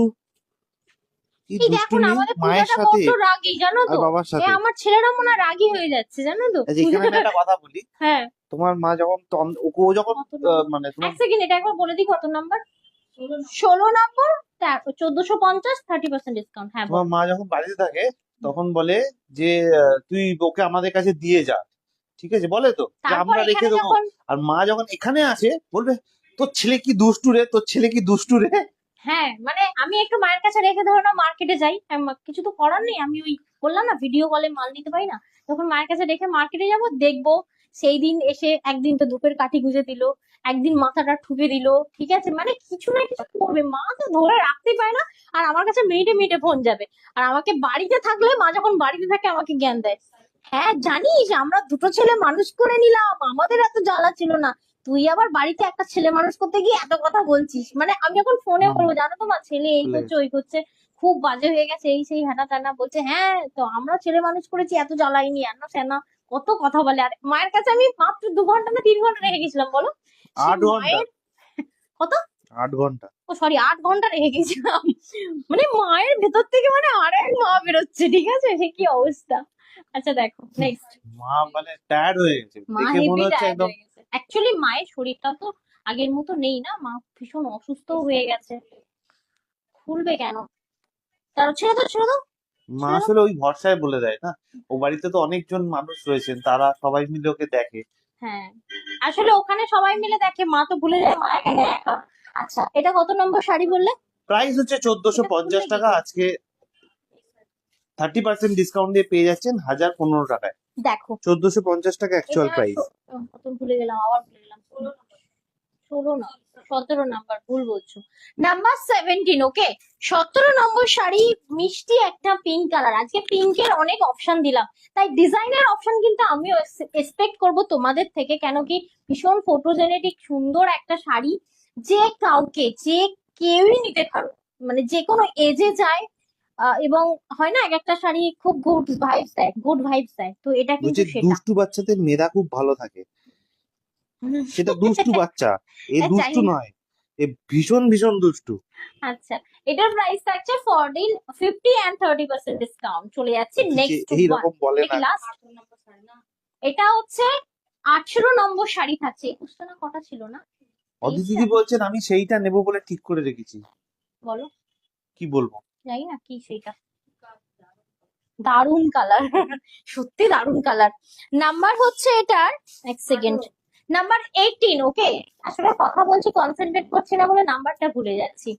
কি এই দেখো না, দুষ্টুমি আমাদের মায়ের পূজাটা সাথে বড্ড রাগী, জানো আর তো। বাবার এ সাথে। আমার ছেলেরা মনে হয় রাগী হয়ে যাচ্ছে, জানো তো। আচ্ছা, এখানে আমি একটা কথা বলি। হ্যাঁ, তোমার মা যখন ওকে ও যখন কত নম্বর? মানে তোমার এক সেকেন্ড, এটা একবার বলে দিই, কত নাম্বার? 16 নম্বর, 1450, 30% ডিসকাউন্ট। হ্যাঁ, তোমার বলো। মা যখন বাড়িতে থাকে তখন বলে যে তুই ওকে আমাদের কাছে দিয়ে যা, ঠিক আছে, বলে তো যে তারপর আমরা রেখে এখানে দেবো। যখন, আর মা যখন এখানে আসে বলবে তোর ছেলে কি দুষ্টু রে, তোর ছেলে কি দুষ্টু রে। হ্যাঁ মানে আমি একটু মায়ের কাছে রেখে ধরো না মার্কেটে যাই, কিছু তো করার নেই, আমি ওই বললাম না ভিডিও কলে মাল নিতে পারি না, তখন মায়ের কাছে রেখে মার্কেটে যাব, দেখবো। সেই দিন এসে একদিন তো ধূপের কাঠি গুঁজে দিল, একদিন মাথাটা ঠুকে দিল, ঠিক আছে, মানে কিছু না কিছু করবে, মা তো ধরে রাখতেই পারে না। আর আমার কাছে মিনিটে মিনিটে ফোন যাবে। আর আমাকে বাড়িতে থাকলে, মা যখন বাড়িতে থাকে আমাকে জ্ঞান দেয়, হ্যাঁ জানিস আমরা দুটো ছেলে মানুষ করে নিলাম, আমাদের এত জ্বালা ছিল না, তুই আবার বাড়িতে একটা ছেলে মানুষ করতে গিয়ে এত কথা বলছিস। মানে আমি যখন ফোনে বলবো, জানো তো মা, ছেলে এই চলে করছে গেছে। ওই করছে, খুব বাজে হয়ে গেছে, এই সেই হ্যানা ত্যানা, বলছে হ্যাঁ তো আমরা ছেলে মানুষ করেছি, এত জ্বালাইনি, এনা সেনা, কত কথা বলে। আর মায়ের কাছে আমি মাত্র 2 ঘন্টা না 3 ঘন্টা রেখে গেছিলাম, বলো। সে 8 ঘন্টা, মায়ের কত, 8 ঘন্টা। ও সরি, 8 ঘন্টা রেখে গেছিলাম। মানে মায়ের ভেতর থেকে মানে আর এক মা বেরোচ্ছে, ঠিক আছে, সে কি অবস্থা। আচ্ছা দেখো নেক্সট। মা মানে টায়ার্ড হয়ে গেছে, মা দেখে মনে হেভি হচ্ছে টায়ার্ড একদম। হয়ে গেছে, অ্যাকচুয়ালি মায়ের শরীরটা তো আগের মতো নেই না, মা ভীষণ অসুস্থ হয়ে গেছে। খুলবে কেন, তার ছেড়ে দাও, ছেড়ে দাও, মা ছেড়ে দাও। আসলে ওই ভরসায় বলে দেয় না, ও বাড়িতে তো অনেকজন মানুষ রয়েছেন, তারা সবাই মিলে ওকে দেখে। হ্যাঁ, আসলে ওখানে সবাই মিলে দেখে, মা তো ভুলে যায় মা এখানে একা। আচ্ছা, এটা কত নম্বর শাড়ি বললে? প্রাইস হচ্ছে চোদ্দশো এটা পঞ্চাশ খুলবে কি টাকা করে? আজকে 30% ডিসকাউন্ট দিয়ে পেয়ে যাচ্ছেন 1015 টাকায়। দেখো, 1450 টাকা অ্যাকচুয়াল এটা প্রাইস। কত ভুলে গেলাম, আবার ভুলে গেলাম। 16 না, 17 নাম্বার, ভুল বলছো। নাম্বার 17, ওকে। 17 নম্বর শাড়ি, মিষ্টি একটা পিঙ্ক কালার। আজকে পিঙ্কের অনেক অপশন দিলাম, তাই ডিজাইনের অপশন কিন্তু আমিও এক্সপেক্ট করব তোমাদের থেকে। কেন কি, ভীষণ ফটোজেনেটিক সুন্দর একটা শাড়ি, যে কাউকে, যে কেউই নিতে পারো, মানে যে কোনো এজে যায়। এবং হয় না, এক একটা শাড়ি খুব গুড ভাইবস দেয়, গুড ভাইবস দেয়, তো এটা কিন্তু বলছে সেটা। দুষ্টু বাচ্চাদের মেয়েরা খুব ভালো থাকে, সেটা দুষ্টু বাচ্চা, এ চাই দুষ্টু না। নয়, এ ভীষণ ভীষণ দুষ্টু। আচ্ছা, এটার প্রাইস থাকছে 50 and 30% ডিসকাউন্ট। চলে যাচ্ছে অথচ নেক্সট ওয়ান। এইরকম বলে এটা না। কি লাস্ট? এটা হচ্ছে 18 নম্বর শাড়ি থাকছে। 21টা না কটা ছিল না, অদিতি 23টা? দিদি বলছেন আমি সেইটা নেব বলে ঠিক করে রেখেছি। বলো, কি বলবো। জানি না কি সেটা। দারুন কালার, সত্যি দারুন কালার। নাম্বার হচ্ছে এটার, এক সেকেন্ড, নাম্বার 18, ওকে। আসলে কথা বলছি, কনসেন্ট্রেট করছি না বলে নাম্বারটা ভুলে যাচ্ছি।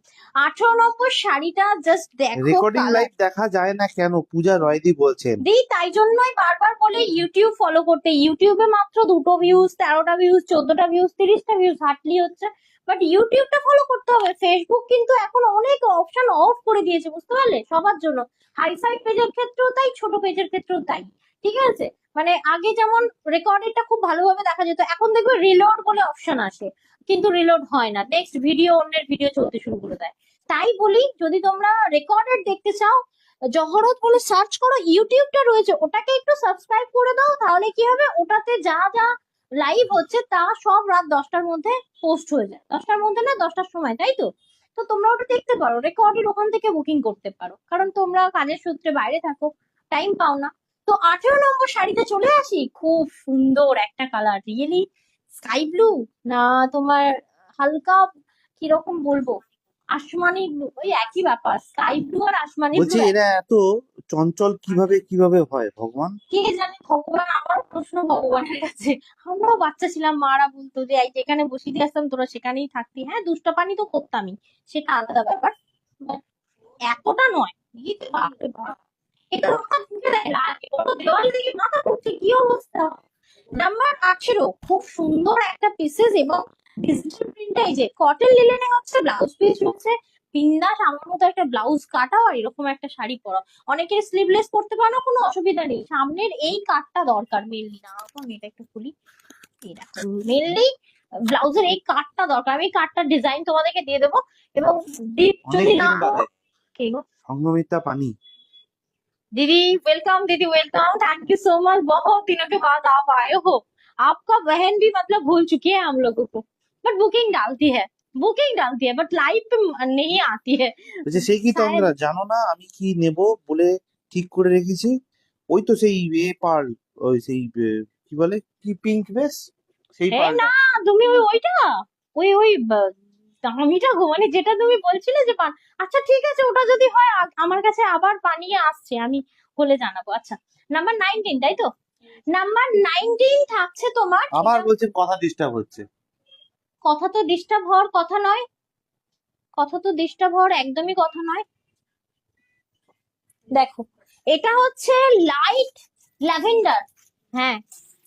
18 নম্বর শাড়িটা জাস্ট দেখো রেকর্ডিং কালার। লাইভ দেখা যায় না কেন, পূজা রয়দি বলছেন। দিই, তাই জন্যই বারবার বলে ইউটিউব ফলো করতে। ইউটিউবে মাত্র 2টো ভিউজ, 13টা ভিউজ, 14টা ভিউজ, 30টা ভিউজ হার্টলি হচ্ছে। বাট ইউটিউবটা ফলো করতে হবে। ফেসবুক কিন্তু এখন অনেক অপশন অফ করে দিয়েছে, বুঝতে পারলে, সবার জন্য। হাইফাই পেজের ক্ষেত্রেও তাই, ছোট পেজের ক্ষেত্রেও তাই, ঠিক আছে। মানে আগে যেমন রেকর্ডেডটা খুব ভালোভাবে দেখা যেত, এখন দেখবে রিলোড বলে অপশন আসে, কিন্তু রিলোড হয় না, নেক্সট ভিডিও অন্যের ভিডিও চলতে শুরু করে দেয়। তাই বলি, যদি তোমরা রেকর্ডেড দেখতে চাও, জহরত বলে সার্চ করো, ইউটিউবটা রয়েছে, ওটাকে একটু সাবস্ক্রাইব করে দাও, তাহলে কি হবে, ওটাতে যা যা লাইভ হচ্ছে তা সব রাত 10টার মধ্যে পোস্ট হয়ে যায়। 10টার মধ্যে না, 10টার সময়, তাই তো। তো তোমরা ওটা দেখতে পারো, রেকর্ডের ওখান থেকে বুকিং করতে পারো, কারণ তোমরা কাজের সূত্রে বাইরে থাকো, টাইম পাও না। তো 18 নম্বর শাড়িতে চলে আসি, খুব সুন্দর একটা কালার, রিয়েলি স্কাই ব্লু না, তোমার হালকা কিরকম বলবো, আসমানি ব্লু, ওই একই ব্যাপার, স্কাই ব্লু আর আসমানি বলছি ব্লু। এরা এত চঞ্চল কিভাবে কিভাবে হয় ভগবান? কে জানে ভগবান, আমার প্রশ্ন ভগবানের কাছে। আমরাও বাচ্চা ছিলাম, মারা বলতো যে এই যেখানে বসিয়ে দিয়ে আসতাম তোরা সেখানেই থাকতি। হ্যাঁ, দুষ্টাপানি তো করতামই, সেটা আলাদা ব্যাপার, বাট এতটা নয়। এই যে বাপরে বাপ, এটা মাথা ঠুকে দেয় না, ও তো দেওয়াল দিকে মাথা ঠুকছে, কি অবস্থা। নাম্বার 18, খুব সুন্দর একটা পিসেস এবং ডিজিটাল প্রিন্ট, এই যে কটন লিলেনে হচ্ছে, ব্লাউজ পিস হচ্ছে বিন্দাস আমার মতো একটা ব্লাউজ কাটাও আর এরকম একটা শাড়ি পরা। অনেকে স্লিভলেস পরতে পারো, কোনো অসুবিধা নেই, সামনের এই কাটটা দরকার মেনলি। না আমি এটা একটু খুলি, এই দেখো, মেনলি ব্লাউজের এই কাটটা দরকার। আমি কাটটার ডিজাইন তোমাদেরকে দিয়ে দেবো, এবং যদি না অনেকদিন বাদে কে গো সংগমিতা পানি। दीदी, वेलकम दीदी, welcome, thank you so much, बहुत दिनों के बाद आप आए हो। आपका बहन भी मतलब भूल चुकी है हम लोगों को, बट बुकिंग डालती है, बुकिंग डालती है, बट लाइव पे नहीं आती है বলছে সেই কি তন্দ্রা, शायद। জানো না আমি কি নেব বলে ঠিক করে রেখেছি? ওই তো সেই পার্ল, ওই সেই কি বলে, কি পিঙ্ক বেস, সেই এ না, পার্লটা। তুমি ওই ওইটা, ওই ওই দামিটা গো, মানে যেটা তুমি বলছিলে যে আচ্ছা ঠিক আছে, ওটা যদি হয় আমার কাছে আবার বানিয়ে আসছে, আমি হলে জানাবো। আচ্ছা, নাম্বার 19, তাই তো? নাম্বার 19 থাকছে তোমার, আবার এটা বলছেন কথা ডিস্টার্ব হচ্ছে। কথা তো ডিস্টার্ব হওয়ার কথা নয়, কথা তো ডিস্টার্ব হওয়ার একদমই কথা নয়। দেখো, এটা হচ্ছে লাইট ল্যাভেন্ডার। হ্যাঁ,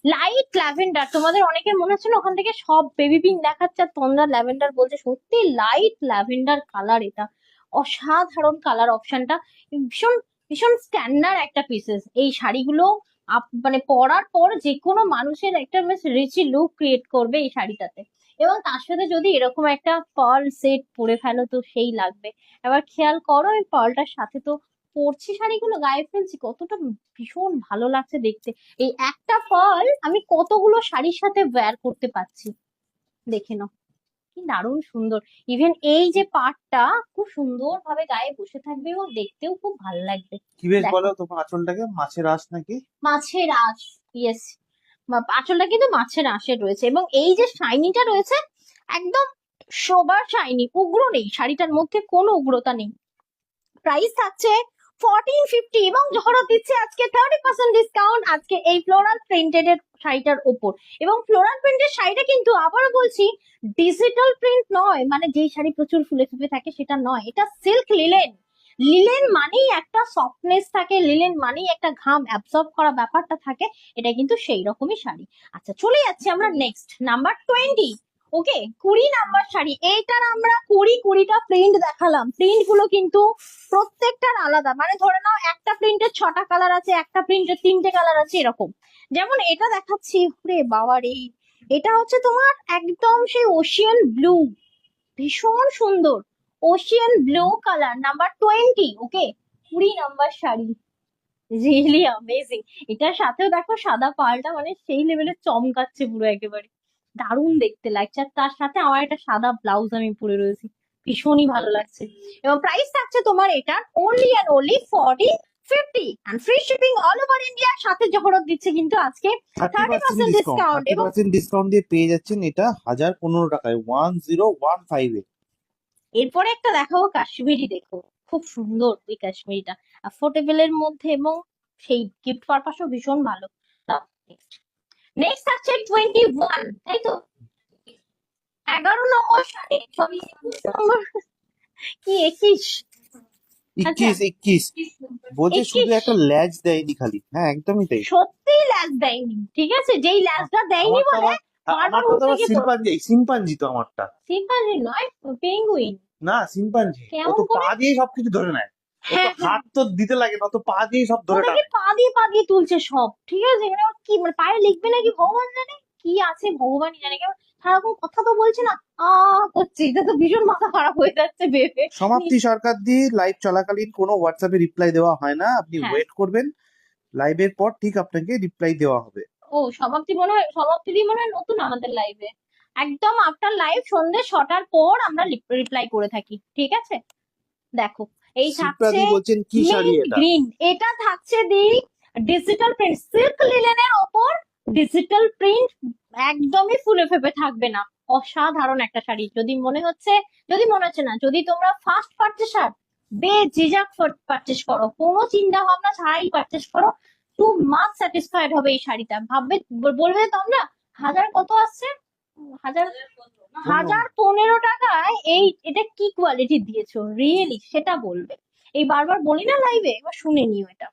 লাইট ল্যাভেন্ডার। তোমাদের অনেকের মনে হচ্ছে না ওখান থেকে সব বেবি পিঙ্ক দেখাচ্ছে আর তোমরা ল্যাভেন্ডার বলছে, সত্যি লাইট ল্যাভেন্ডার কালার, এটা অসাধারণ কালার অপশনটা, ভীষণ ভীষণ স্ট্যান্ডার্ড একটা পিসেস। এই শাড়িগুলো মানে পরার পর যে কোনো মানুষের একটা বেশ রিচি লুক ক্রিয়েট করবে এই শাড়িটাতে, এবং তার সাথে যদি এরকম একটা পার্ল সেট পরে ফেলো তো সেই লাগবে। এবার খেয়াল করো, এই পার্লটার সাথে তো পরছি শাড়িগুলো, গায়ে ফেলছি, কতটা ভীষণ ভালো লাগছে দেখতে। এই একটা পার্ল আমি কতগুলো শাড়ির সাথে ওয়্যার করতে পারছি, দেখে নাও কি দারুণ সুন্দর। ইভেন এই যে পার্টটা খুব সুন্দর ভাবে গায়ে বসে থাকবে এবং দেখতেও খুব ভালো লাগবে। কি বেশ দেখো, বলো তোমার আঁচলটাকে, মাছের আঁশ নাকি? মাছের আঁশ, ইয়েস, আঁচলটা কিন্তু মাছের আঁশের রয়েছে, এবং এই যে শাইনিটা রয়েছে একদম সোবার শাইনি, উগ্র নেই শাড়িটার মধ্যে, কোনো উগ্রতা নেই। প্রাইস থাকছে 1450, এবং জহরত দিচ্ছে আজকে 30% ডিসকাউন্ট আজকে এই ফ্লোরাল প্রিন্টেড এর শাড়িটার ওপর। এবং ফ্লোরাল প্রিন্টের শাড়িটা কিন্তু আবারও বলছি, ডিজিটাল প্রিন্ট নয়, মানে যেই শাড়ি প্রচুর ফুলে ফুলে থাকে সেটা নয়, এটা সিল্ক লিলেন। লিলেন মানেই একটা সফটনেস থাকে, লিলেন মানেই একটা ঘাম অ্যাবজর্ব করা ব্যাপারটা থাকে, এটা কিন্তু সেই রকমই শাড়ি। আচ্ছা, চলে যাচ্ছি আমরা নেক্সট, নাম্বার 20। ওকে, 20 নাম্বার শাড়ি। এইটার আমরা 20টা প্রিন্ট দেখালাম, প্রিন্ট গুলো কিন্তু প্রত্যেকটার আলাদা, মানে ধরে নাও একটা প্রিন্টের 6টা কালার আছে, একটা প্রিন্টের 3টে কালার আছে, এরকম। যেমন এটা দেখাচ্ছি, রে বাবা রে, এটা হচ্ছে তোমার একদম সেই ওশিয়ান ব্লু, ভীষণ সুন্দর ওশিয়ান ব্লু কালার, নাম্বার 20। ওকে, 20 নাম্বার শাড়ি, রিয়েলি অ্যামেজিং। এটার সাথেও দেখো সাদা পাড়টা মানে সেই লেভেলের চমকাচ্ছে পুরো একেবারে, দারুণ দেখতে লাগছে। আর তার সাথে আমার একটা সাদা ব্লাউজ আমি পরে রয়েছি, ভীষণই ভালো লাগছে। এবং প্রাইস থাকছে তোমার এটা only and only 4050, and free shipping all over India. সাথে জহরত দিচ্ছে কিন্তু আজকে 30% ডিসকাউন্ট। এবং 30% ডিসকাউন্ট দিয়ে পেয়ে যাচ্ছেন এটা 1015 টাকায়, 1015 এ। এরপরে একটা দেখাবো কাশ্মীরি, দেখো খুব সুন্দর এই কাশ্মীরিটা, অ্যাফোর্ডেবল এর মধ্যে, এবং সেই গিফট পারপাসও ভীষণ ভালো। নেক্সট, নেক্সট আছে 21, তাই তো? 11 নম্বর শাড়ি, সরি 21 নম্বর, কি 21? আচ্ছা, 21 বলছে, শুধু 21 একটা ল্যাজ দেয়নি খালি, হ্যাঁ একদমই তাই। সত্যি ল্যাস দেয়নি, ঠিক আছে, যেই ল্যাসটা দেয়নি আমারটা বলে বারবার আমারটা তো উঠে আবার গিয়ে শিম্পাঞ্জি, শিম্পাঞ্জি তো আমারটা। সিম্পালি নয়, পেঙ্গুইন। না শিম্পাঞ্জি, ও কেমন তো করে? পা দিয়ে সবকিছু ধরে নেয়। ও তো হ্যাঁ হ্যাঁ, হাত তো দিতে লাগে না, ও তো পা দিয়ে সব ধরে ওটাকে টানে। পা দিয়ে তুলছে সব, ঠিক আছে, মানে ওর কি মানে পায়ে লিখবে নাকি ভগবান জানে, কি আছে ভগবানই জানে। কেমন সারাক্ষণ কথা তো বলছে না, করছে, এটা তো ভীষণ মাথা খারাপ হয়ে যাচ্ছে ভেবে। সমাপ্তি সরকার দিয়ে লাইভ চলাকালীন কোনো হোয়াটসঅ্যাপে রিপ্লাই দেওয়া হয় না, আপনি হ্যাঁ, ওয়েট করবেন, লাইভের পর ঠিক আপনাকে রিপ্লাই দেওয়া হবে। ও সমাপ্তি মনে হয়, সমাপ্তি দিয়ে মনে হয় নতুন আমাদের লাইভে, একদম আফটার লাইভ সন্ধ্যে 6টার পর আমরা রিপ্লাই করে থাকি, ঠিক আছে। দেখো, এই থাকছে শিপ্রাদি বলছেন কি শাড়ি মিন্ট এটা? গ্রিন, এটা থাকছে দি ডিজিটাল প্রিন্ট, সিল্ক লিলেনের ওপর ডিজিটাল প্রিন্ট, একদমই ফুলে ফেপে থাকবে না, অসাধারণ একটা শাড়ি। যদি মনে হচ্ছে না, যদি তোমরা ফার্স্ট পারচেসার, বেঝিঝক পারচেস করো, কোনো চিন্তা ভাবনা ছাড়াই পারচেস করো, টু মাচ স্যাটিসফাইড হবে এই শাড়িটা। ভাববে, বলবে তোমরা হাজার কত আসছে, হাজার 1015 টাকায় এটা কি কোয়ালিটি দিয়েছো রিয়েলি, সেটা বলবে। এই বারবার বলি না লাইভে, এবার শুনে নিও এটা।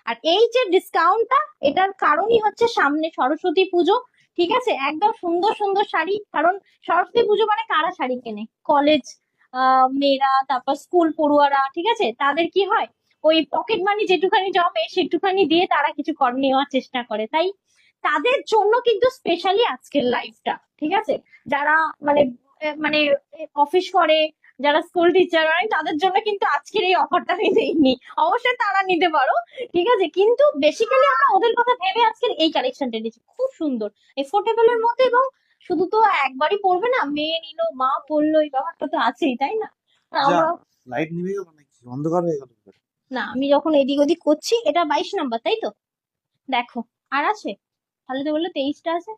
আর এই যে ডিসকাউন্টটা, এটার কারণই হচ্ছে সামনে সরস্বতী পুজো, ঠিক আছে? একদম সুন্দর সুন্দর শাড়ি, কারণ সরস্বতী পুজো মানে কারা শাড়ি কেনে? কলেজ মেয়েরা, তারপর স্কুল পড়ুয়ারা, ঠিক আছে? তাদের কি হয়, ওই পকেট মানি যেটুখানি জমে সেটুখানি দিয়ে তারা কিছু নেওয়ার চেষ্টা করে, তাই তাদের জন্য কিন্তু স্পেশালি আজকের লাইফটা, ঠিক আছে? যারা মানে মানে অফিস করে, যারা স্কুল টিচার, মানে তাদের জন্য কিন্তু আজকের এই অফারটা আমি দেইনি। অবশ্যই তারা নিতে পারো, ঠিক আছে? কিন্তু বেসিক্যালি আমরা ওদের কথা ভেবে আজকের এই কালেকশনটা নিয়েছি, খুব সুন্দর, এফোর্ডেবল এর মধ্যে। এবং শুধু তো একবারই পড়বে না, মেয়ে নিল, মা পড়লো, এই ব্যাপারটা তো আছেই, তাই না? যা, আমরা লাইট নিভে গেল নাকি, অন্ধকার হয়ে গেল পুরো। না, আমি যখন এদিক ওদিক করছি, এটা 22 নাম্বার, তাই তো? দেখো, আর আছে, তাহলে তো বললো 23টা আছে।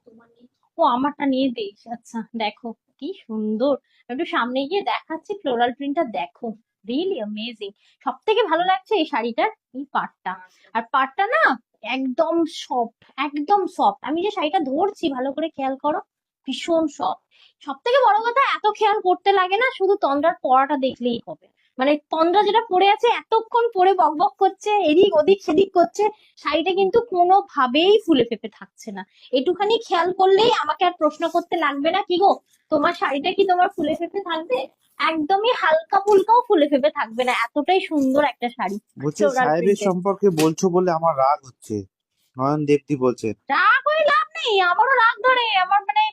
ও, আমারটা নিয়ে 23, আচ্ছা। দেখো কি সুন্দর, একটু সামনে গিয়ে দেখাচ্ছি, ফ্লোরাল প্রিন্টটা দেখো, রিয়েলি অ্যামেজিং। সব থেকে ভালো লাগছে এই শাড়িটার এই পাড়টা। আর পাড়টা না একদম সফট, একদম সফট। আমি যে শাড়িটা ধরছি, ভালো করে খেয়াল করো, ভীষণ সফট। সব থেকে বড় কথা, এত খেয়াল করতে লাগে না, শুধু তন্দ্রার পরাটা দেখলেই হবে। মানে তন্দ্রা যেটা পরে আছে, এতক্ষণ পরে বক বক করছে, এদিক ওদিক সেদিক করছে, শাড়িটা কিন্তু কোনোভাবেই ফুলে ফেপে থাকছে না। একটুখানি খেয়াল করলেই আমাকে আর প্রশ্ন করতে লাগবে না, কি গো তোমার শাড়িটা কি তোমার ফুলে ফেপে থাকবে? একদমই হালকা ফুলকাও ফুলে ফেপে থাকবে না, এতটাই সুন্দর একটা শাড়ি, বলছে ফ্লোরাল সাহেবের প্রিন্টের। সম্পর্কে বলছো বলে আমার রাগ হচ্ছে, নয়ন দেবদি বলছে। রাগ হয়ে লাভ নেই, আমারও রাগ ধরে। আমার মানে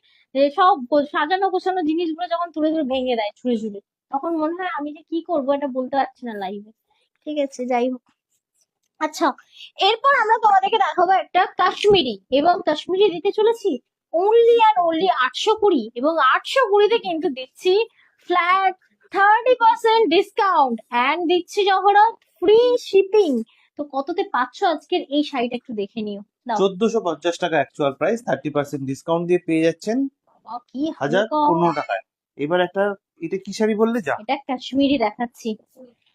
সব সাজানো গোছানো জিনিসগুলো যখন তুলে তুলে ভেঙে দেয় ছুঁড়ে ছুঁড়ে, তখন মনে হয় আমি যে কি করবো, এটা বলতে পারছি না লাইভে। ঠিক আছে, যাই হোক। আচ্ছা, এরপর আমরা তোমাদেরকে দেখাবো একটা কাশ্মীরি, এবং কাশ্মীরি দিতে চলেছি অনলি অ্যান্ড অনলি 820। এবং 820-তে কিন্তু দিচ্ছি ফ্ল্যাট 30% ডিসকাউন্ট, অ্যান্ড দিচ্ছি জহরত ফ্রি শিপিং। তো কততে পাচ্ছ আজকের এই শাড়িটা, একটু দেখে নিও। দাও। 1450 টাকা অ্যাকচুয়াল প্রাইস, 30% ডিসকাউন্ট দিয়ে পেয়ে যাচ্ছেন বাবা, কি হালকা। 1015 টাকায়। এবার একটা, এটা কি শাড়ি বললে? যা, এটা কাশ্মীরি দেখাচ্ছি,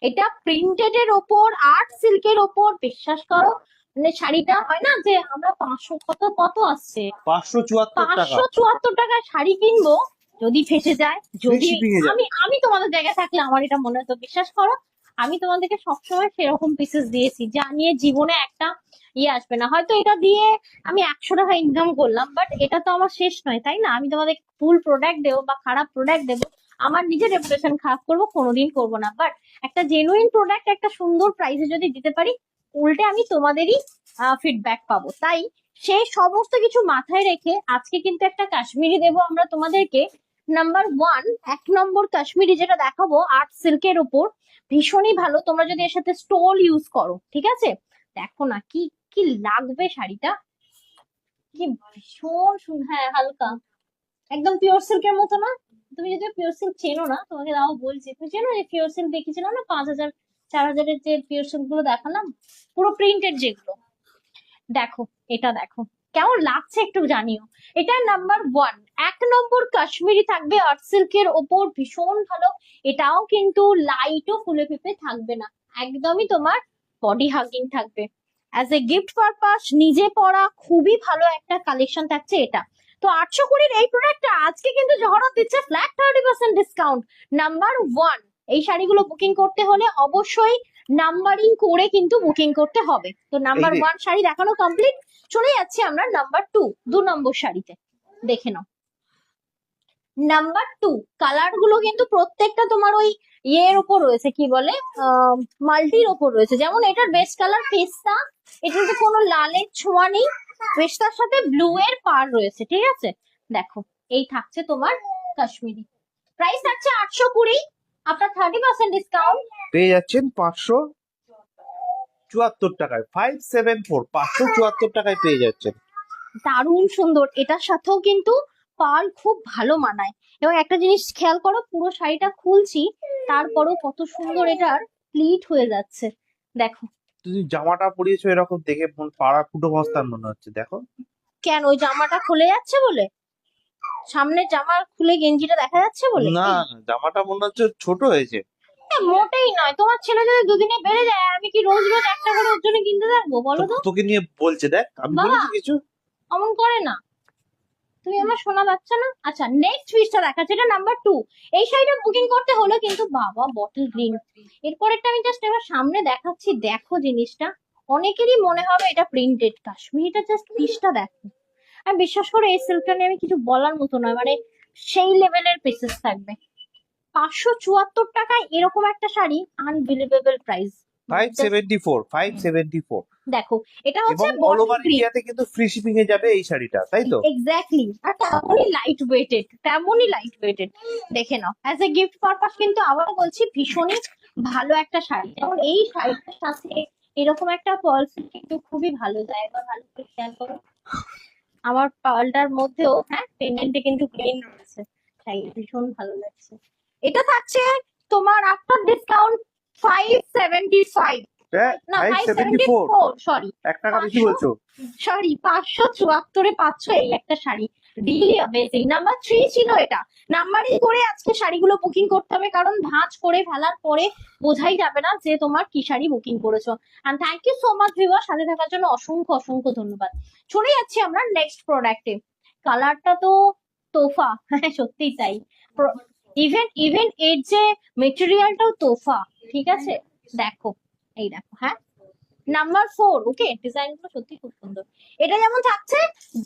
এটা প্রিন্টেড এর ওপর, আর্ট সিল্কের ওপর, বিশ্বাস করো। মানে শাড়িটা হয় না যে আমরা 500 কত কত আসছে, 574 টাকা 574 টাকায় শাড়ি কিনবো, যদি ফেসে যায়, ফ্রি যদি শিপিং এ যাবে। আমি আমি তোমাদের জায়গায় থাকলে আমার এটা মনে হতো। বিশ্বাস করো, আমি তোমাদেরকে সবসময় সেরকম পিসেস দিয়েছি, যা নিয়ে জীবনে একটা আসবে না। হয়তো এটা দিয়ে আমি 100 টাকা ইনকাম করলাম, বাট এটা তো আমার শেষ নয়, তাই না? আমি তোমাদের ভুল প্রোডাক্ট দেবো বা খারাপ প্রোডাক্ট দেবো, আমার নিজের রেপুটেশন খারাপ করবো, কোনোদিন করবো না। বাট একটা জেনুইন প্রোডাক্ট একটা সুন্দর প্রাইসে যদি দিতে পারি, উল্টে আমি তোমাদেরই ফিডব্যাক পাবো। তাই সেই সমস্ত কিছু মাথায় রেখে আজকে কিন্তু একটা কাশ্মীরি দেবো আমরা তোমাদেরকে। নাম্বার 1, 1 নম্বর কাশ্মীরি যেটা দেখাবো, আর্ট সিল্কের উপর, ভীষণই ভালো। তোমরা যদি এর সাথে স্টোল ইউজ করো, ঠিক আছে? দেখো না কি কি লাগবে শাড়িটা, কি ভীষণ সুন্দর। হ্যাঁ, হালকা, একদম পিওর সিল্কের মতো না? তুমি যদি পিওর সিল্ক চেনো না, তোমাকে তাও বলছি, তুমি চেনো যে পিওর সিল্ক দেখিয়েছিলাম না, 5000 4000-এর যে পিওর সিল্ক গুলো দেখালাম, পুরো প্রিন্টেড যেগুলো, দেখো, এটা দেখো কেমন লাগছে একটু জানিও। এটা নাম্বার 1, 1 নম্বর কাশ্মীরি থাকবে আর্ট সিল্কের ওপর, ভীষণ ভালো। এটাও কিন্তু লাইটও ফুলে ফেপে থাকবে না, একদমই তোমার বডি হাগিং থাকবে। অ্যাজ এ গিফট পারপাস, নিজে পরা খুবই ভালো একটা কালেকশন থাকছে এটা। তো 820-র এই প্রোডাক্টটা আজকে কিন্তু জহরত দিচ্ছে ফ্ল্যাট 30% ডিসকাউন্ট। নাম্বার 1, এই শাড়িগুলো বুকিং করতে হলে অবশ্যই নাম্বারিং করে কিন্তু বুকিং করতে হবে। তো এই নাম্বার রে, 1 শাড়ি দেখানো কমপ্লিট, চলে যাচ্ছি আমরা নাম্বার 2, 2 নম্বর শাড়িতে। দেখে নাও নাম্বার 2, কালার গুলো কিন্তু প্রত্যেকটা তোমার ওই ইয়ের ওপর রয়েছে, কি বলে, মাল্টির ওপর রয়েছে। যেমন এটার বেস্ট কালার পেস্তা, এটাতে কোনো লালের ছোঁয়া নেই, পেস্তার সাথে ব্লু এর পার রয়েছে, ঠিক আছে? দেখো, এই থাকছে তোমার কাশ্মীরি, প্রাইস থাকছে 820, আপনার 30% ডিসকাউন্ট। পেয়ে যাচ্ছেন 574 টাকায়, 574 পেয়ে যাচ্ছেন। দারুণ সুন্দর, এটার সাথেও কিন্তু পার্ল খুব ভালো মানায়। এবং একটা জিনিস খেয়াল করো, পুরো শাড়িটা খুলছি, তারপরও কত সুন্দর এটার প্লিট হয়ে যাচ্ছে, দেখো। তুমি জামাটা পরিয়েছো এরকম দেখে পাড়া ফুটো মস্তান মনে হচ্ছে, দেখো। কেন, ওই জামাটা খুলে যাচ্ছে বলে? সামনে জামা খুলে গেঞ্জিটা দেখা যাচ্ছে বলে? না, জামাটা মনে হচ্ছে ছোট হয়েছে। মোটেই নয়, তোমার ছেলে যদি দুদিনে বেড়ে যায়, আর আমি কি রোজ রোজ একটা করে ওর জন্য কিনতে থাকবো বলো তো? তোকে নিয়ে বলছে, দেখ আমি বাবা বলেছি কিছু? অমন করে না, তুমি আমার শোনা বাচ্চা না। আচ্ছা নেক্সট পিসটা দেখাচ্ছে, এটা নাম্বার 2। এই শাড়িটা বুকিং করতে হলো কিন্তু বাবা, বটল গ্রিন। এরপরেরটা আমি জাস্ট এবার সামনে দেখাচ্ছি, দেখো জিনিসটা। অনেকেরই মনে হবে এটা প্রিন্টেড, কাশ্মীরিটা জাস্ট পিসটা দেখো। আর বিশ্বাস করে এই সিল্কটা নিয়ে আমি কিছু বলার মতো নয়, মানে সেই লেভেলের পিসেস থাকবে। 574 টাকায় এরকম একটা শাড়ি, আনবিলিভেবল প্রাইস। 574 দেখো এটা এবং হচ্ছে অল বটল ওভার গ্রিন। ইন্ডিয়াতে কিন্তু ফ্রি শিপিং এ যাবে এই শাড়িটা, তাই তো? এক্স্যাক্টলি, আর তেমনই লাইট ওয়েটেড, তেমনই লাইট ওয়েটেড। দেখে নাও, অ্যাজ এ গিফট পারপাস কিন্তু আবারও বলছি ভীষণই ভালো একটা শাড়ি। যেমন এই শাড়িটার সাথে এরকম একটা পার্লস কিন্তু খুবই ভালো যায়, এবার ভালো করে খেয়াল করো। আমার পার্লটার মধ্যেও হ্যাঁ পেন্ডেন্টে কিন্তু গ্রিন রয়েছে, তাই ভীষণ ভালো লাগছে। এটা থাকছে তোমার আফটার ডিসকাউন্ট 575, হ্যাঁ, না 574, 574, সরি 1 টাকা বেশি বলছো। সরি 574-এ পাচ্ছ এই একটা শাড়ি। Really amazing. নাম্বার 3 ছিল এটা। নাম্বারিং করে আজকে শাড়িগুলো বুকিং করতে হবে, কারণ ভাঁজ করে ফেলার পরে বোঝাই যাবে না যে তোমার কি শাড়ি বুকিং করেছো। And thank you so much viewer, সাথে থাকার জন্য অসংখ্য অসংখ্য ধন্যবাদ। চলে যাচ্ছি আমরা নেক্সট প্রোডাক্টে। কালারটা তো তোফা, হ্যাঁ সত্যিই তাই। ইভেন ইভেন এর যে মেটেরিয়ালটাও তোফা, ঠিক আছে। দেখো, এই দেখো, হ্যাঁ নাম্বার 4। ওকে, ডিজাইন গুলো সত্যি খুব সুন্দর। এটা যেমন থাকছে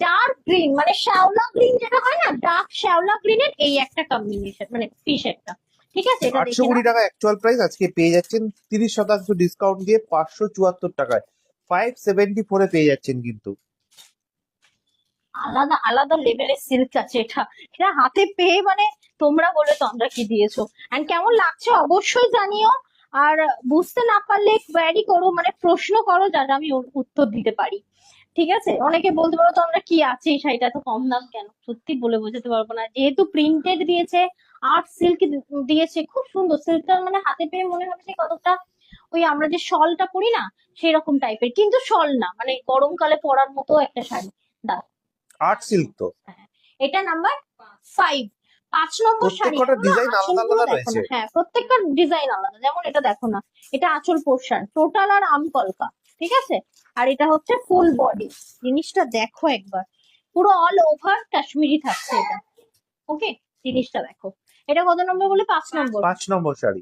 ডার্ক গ্রিন, মানে শ্যাওলা গ্রিন যেটা হয় না, ডার্ক শ্যাওলা গ্রিনের এই একটা কম্বিনেশন, মানে পিস একটা। ঠিক আছে, এটা দেখে 820 টাকা অ্যাকচুয়াল প্রাইস, আজকে পেয়ে যাচ্ছেন 30% ডিসকাউন্ট দিয়ে 574 টাকায়। 574 এ পেয়ে যাচ্ছেন কিন্তু। আলাদা আলাদা লেভেলের সিল্ক আছে এটা। এটা হাতে পেয়ে মানে তোমরা বলে তোমরা কি দিয়েছো, এন্ড কেমন লাগছে অবশ্যই জানিও। আর বুঝতে না পারলে কোয়ারি করো, মানে প্রশ্ন করো, যাতে আমি ওর উত্তর দিতে পারি। ঠিক আছে, অনেকে বলতে পারো তোমরা কি আছে এই শাড়িটা এত কম দাম কেন, সত্যি বলে বোঝাতে পারবো না। যেহেতু প্রিন্টেড দিয়েছে, আর্ট সিল্ক দিয়েছে, খুব সুন্দর সিল্কটা, মানে হাতে পেয়ে মনে হবে যে কতটা ওই আমরা যে শলটা পরি না সেই রকম টাইপের, কিন্তু শল না, মানে গরমকালে পরার মতো একটা শাড়ি। দাও, আর্ট সিল্ক তো। হ্যাঁ, এটা নাম্বার 5। 5 নম্বর শাড়ি, প্রত্যেকটা এখনো ডিজাইন আলাদা আঁচলগুলো আলাদা দেখো রয়েছে। না। হ্যাঁ প্রত্যেকটা ডিজাইন আলাদা, যেমন এটা দেখো না, এটা আঁচল পোর্শন টোটাল আর আমকলকা, ঠিক আছে। আর এটা হচ্ছে ফুল বডি। জিনিসটা দেখো একবার, পুরো অল ওভার কাশ্মীরি থাকছে এটা। ওকে, জিনিসটা দেখো। এটা কত নম্বর বলে? 5 নম্বর। 5 নম্বর শাড়ি।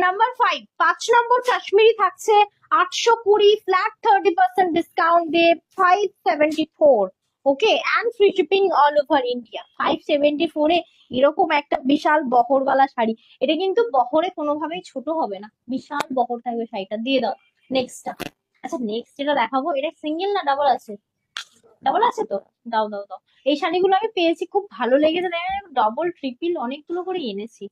নাম্বার 5, 5 নম্বর কাশ্মীরি থাকছে 820, ফ্ল্যাট 30% ডিসকাউন্ট দিয়ে 574। Okay, and free shipping all over India. 574 এ এরকম একটা বিশাল বহরওয়ালা শাড়ি। এটা কিন্তু বহরে কোনোভাবেই ছোট হবে না, বিশাল বহর থাকবে শাড়িটা। দিয়ে দাও নেক্সটটা। আচ্ছা নেক্সট যেটা দেখাবো, এটা সিঙ্গেল না ডাবল আছে? ডাবল আছে তো, দাও দাও দাও। এই শাড়িগুলো আমি পেয়েছি, খুব ভালো লেগেছে, ডবল ট্রিপল অনেকগুলো করে এনেছি।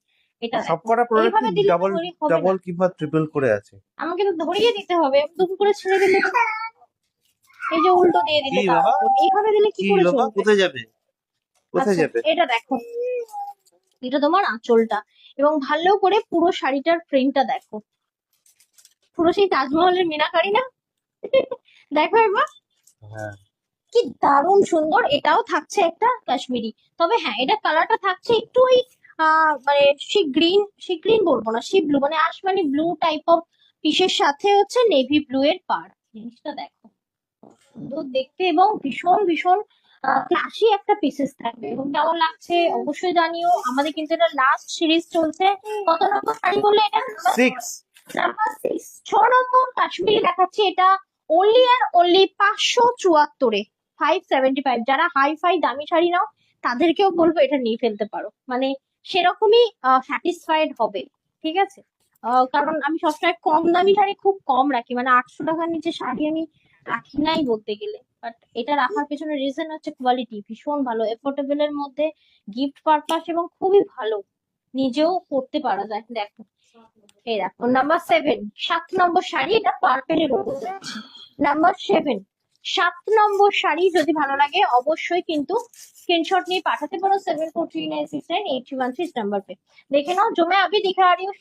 এটা দেখো, সবকটা প্রোডাক্ট এইভাবে দিলে তো ডাবল হবে না, ডাবল কিংবা ট্রিপল করে আছে। আমাকে তো ধরিয়ে দিতে হবে, দুম করে ছেড়ে দিলে তো, এই যে উল্টো দিয়ে কি দিলে বাবা, তারপর এইভাবে দিলে কি কি করে বাবা, চলবে? কোথায় যাবে, কোথায় আচ্ছা যাবে? এটা দেখো, এটা তোমার আঁচলটা, এবং ভালো করে পুরো শাড়িটার প্রিন্টটা দেখো, পুরো সেই তাজমহলের মিনাকারি না? দেখো একবার, হ্যাঁ, কি দারুণ সুন্দর। এটাও থাকছে একটা কাশ্মীরি, তবে হ্যাঁ এটা কালারটা থাকছে একটু ওই মানে সি গ্রিন বলবো না, সি ব্লু, মানে আসমানি ব্লু টাইপ অফ পিসের সাথে হচ্ছে নেভি ব্লু এর পার। জিনিসটা দেখো, সুন্দর দেখতে এবং ভীষণ ভীষণ ক্লাসি একটা পিসেস থাকবে। এবং কেমন লাগছে অবশ্যই জানিও। আমাদের কিন্তু এটা লাস্ট সিরিজ চলছে। কত নম্বর শাড়ি বললে এটা? 6। নাম্বার 6। 6 নম্বর কাশ্মীরি দেখাচ্ছি, এটা অনলি আর অনলি 574-এ 575। যারা হাই ফাই দামি শাড়ি নাও তাদেরকেও বলবো এটা নিয়ে ফেলতে পারো, মানে সেরকমই স্যাটিসফাইড হবে। ঠিক আছে, কারণ আমি সবসময় কম দামি শাড়ি খুব কম রাখি, মানে 800 টাকার নিচে শাড়ি আমি রাখি নাই বলতে গেলে। বাট এটা রাখার পেছনে রিজন হচ্ছে কোয়ালিটি ভীষণ ভালো, এফোর্ডেবল এর মধ্যে, গিফট পারপাস এবং খুবই ভালো, নিজেও পড়তে পারা যায়। দেখো, এই দেখো নাম্বার 7, 7 নম্বর শাড়ি, এটা পার্পেলের উপর যাচ্ছে। নাম্বার 7, 7 নম্বর শাড়ি যদি ভালো লাগে অবশ্যই কিন্তু स्क्रीनशॉट নিয়ে पाठाते पारो 74396981 इस नंबर पे। देखे नाओ, जो मैं अभी दिखा रही हूँ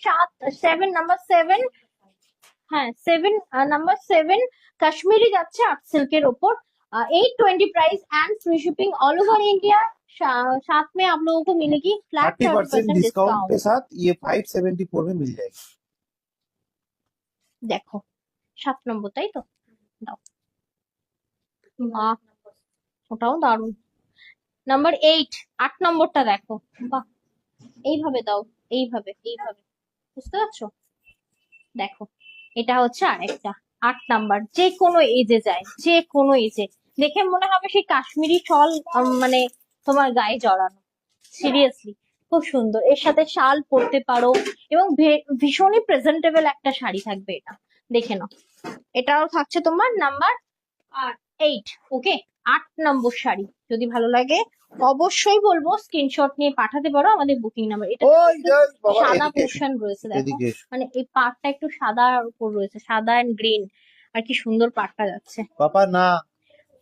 7 नंबर 7, হ্যাঁ 7 নাম্বার 7 কাশ্মীরি যাচ্ছে আর্ট সিল্কের ওপর, 820 price and free shipping all over India. साथ में आप लोगों को मिलेगी फ्लैट 30% 30% डिस्काउंट डिस्काउंट। के साथ ये 574 में मिल जाएगी। দেখো 7 নম্বর, তাই তো? দাও। বাহ, ওটাও দারুণ। নাম্বার 8, 8 নম্বরটা দেখো। বাহ, এইভাবে দাও, এইভাবে এইভাবে, বুঝতে পারছো? দেখো, এটা হচ্ছে আরেকটা 8 নাম্বার। যে কোনো এজে যায়, যে কোনো এজে দেখে মনে হবে সেই কাশ্মীরি শল মানে তোমার গায়ে জড়ানো। সিরিয়াসলি খুব সুন্দর, এর সাথে শাল পরতে পারো এবং ভীষণই প্রেজেন্টেবল একটা শাড়ি থাকবে এটা। দেখে নাও, এটাও থাকছে তোমার নাম্বার 8। ওকে, 8 নম্বর শাড়ি যদি ভালো লাগে অবশ্যই বলবো স্ক্রিনশট নিয়ে পাঠাতে পারো আমাদের বুকিং নাম্বার। এটা ওই একটু যাই বাবা, সাদা এদিকে এসো, পোর্শন রয়েছে, দেখো এদিকে এসো। মানে এই পাড়টা একটু সাদার উপর রয়েছে, সাদা এন্ড গ্রিন, আর কি সুন্দর পাড়টা যাচ্ছে। পাপা না,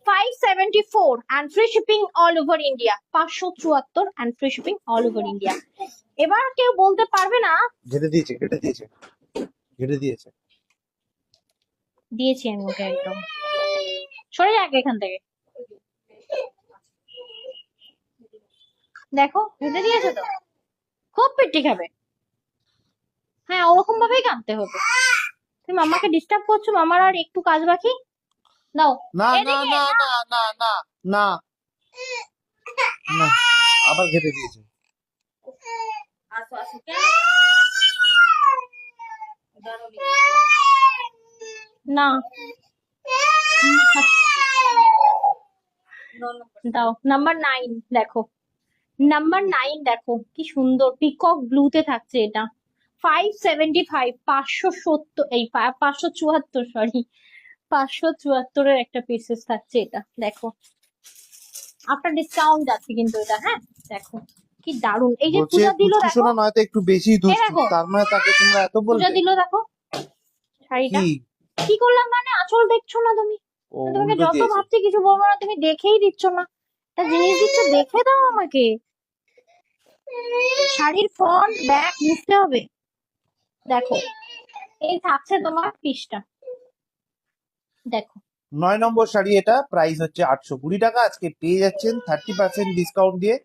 574 and free shipping all over India, 574 and free shipping all over India। এবার কেউ বলতে পারবে না। ঘেটে দিয়েছে, ঘেটে দিয়েছে, ঘেটে দিয়েছে। দিয়েছি আমি ওকে, একদম সরে যাক এখান থেকে। দেখো ভেটে দিয়েছে তো, খুব পেটি খাবে। হ্যাঁ, ওরকম ভাবেই কাঁদতে হবে। তুমি মামাকে ডিস্টার্ব করছো, মামার আর একটু কাজ বাকি। দাও না না এদিকে না নাও। না না না না না, আবার ঘেটে দিয়েছে। আসো আসো, না দাও। নাম্বার 9 দেখো, নাম্বার 9 দেখো কি সুন্দর পিকক ব্লুতে থাকছে এটা। 575, 570, এই 574, সরি 574-এর একটা পিসেস থাকছে এটা। দেখো আপনার ডিসকাউন্ট যাচ্ছে কিন্তু এটা। হ্যাঁ দেখো কি দারুণ, এই যে বলছে পূজা দিল পুচকু দেখো, শোনা নয়তো একটু বেশি এই দুষ্টু, দেখো তার মানে তাকে তোমরা এত পূজা বলবে দিল দেখো শাড়িটা। কি? কি করলাম মানে, আঁচল দেখছো না তুমি? ও তোমাকে উল্টো যত দিয়েছে। ভাবছি কিছু বলবো না, তুমি দেখেই দিচ্ছ না। একটা জিনিস দিচ্ছ, দেখে দাও আমাকে। শাড়ির ফ্রন্ট ব্যাক বুঝতে হবে। দেখো এই থাকছে তোমার পিসটা, দেখো 9 নম্বর শাড়ি, এটা প্রাইস হচ্ছে 820 টাকা, আজকে পেয়ে যাচ্ছেন 30% ডিসকাউন্ট দিয়ে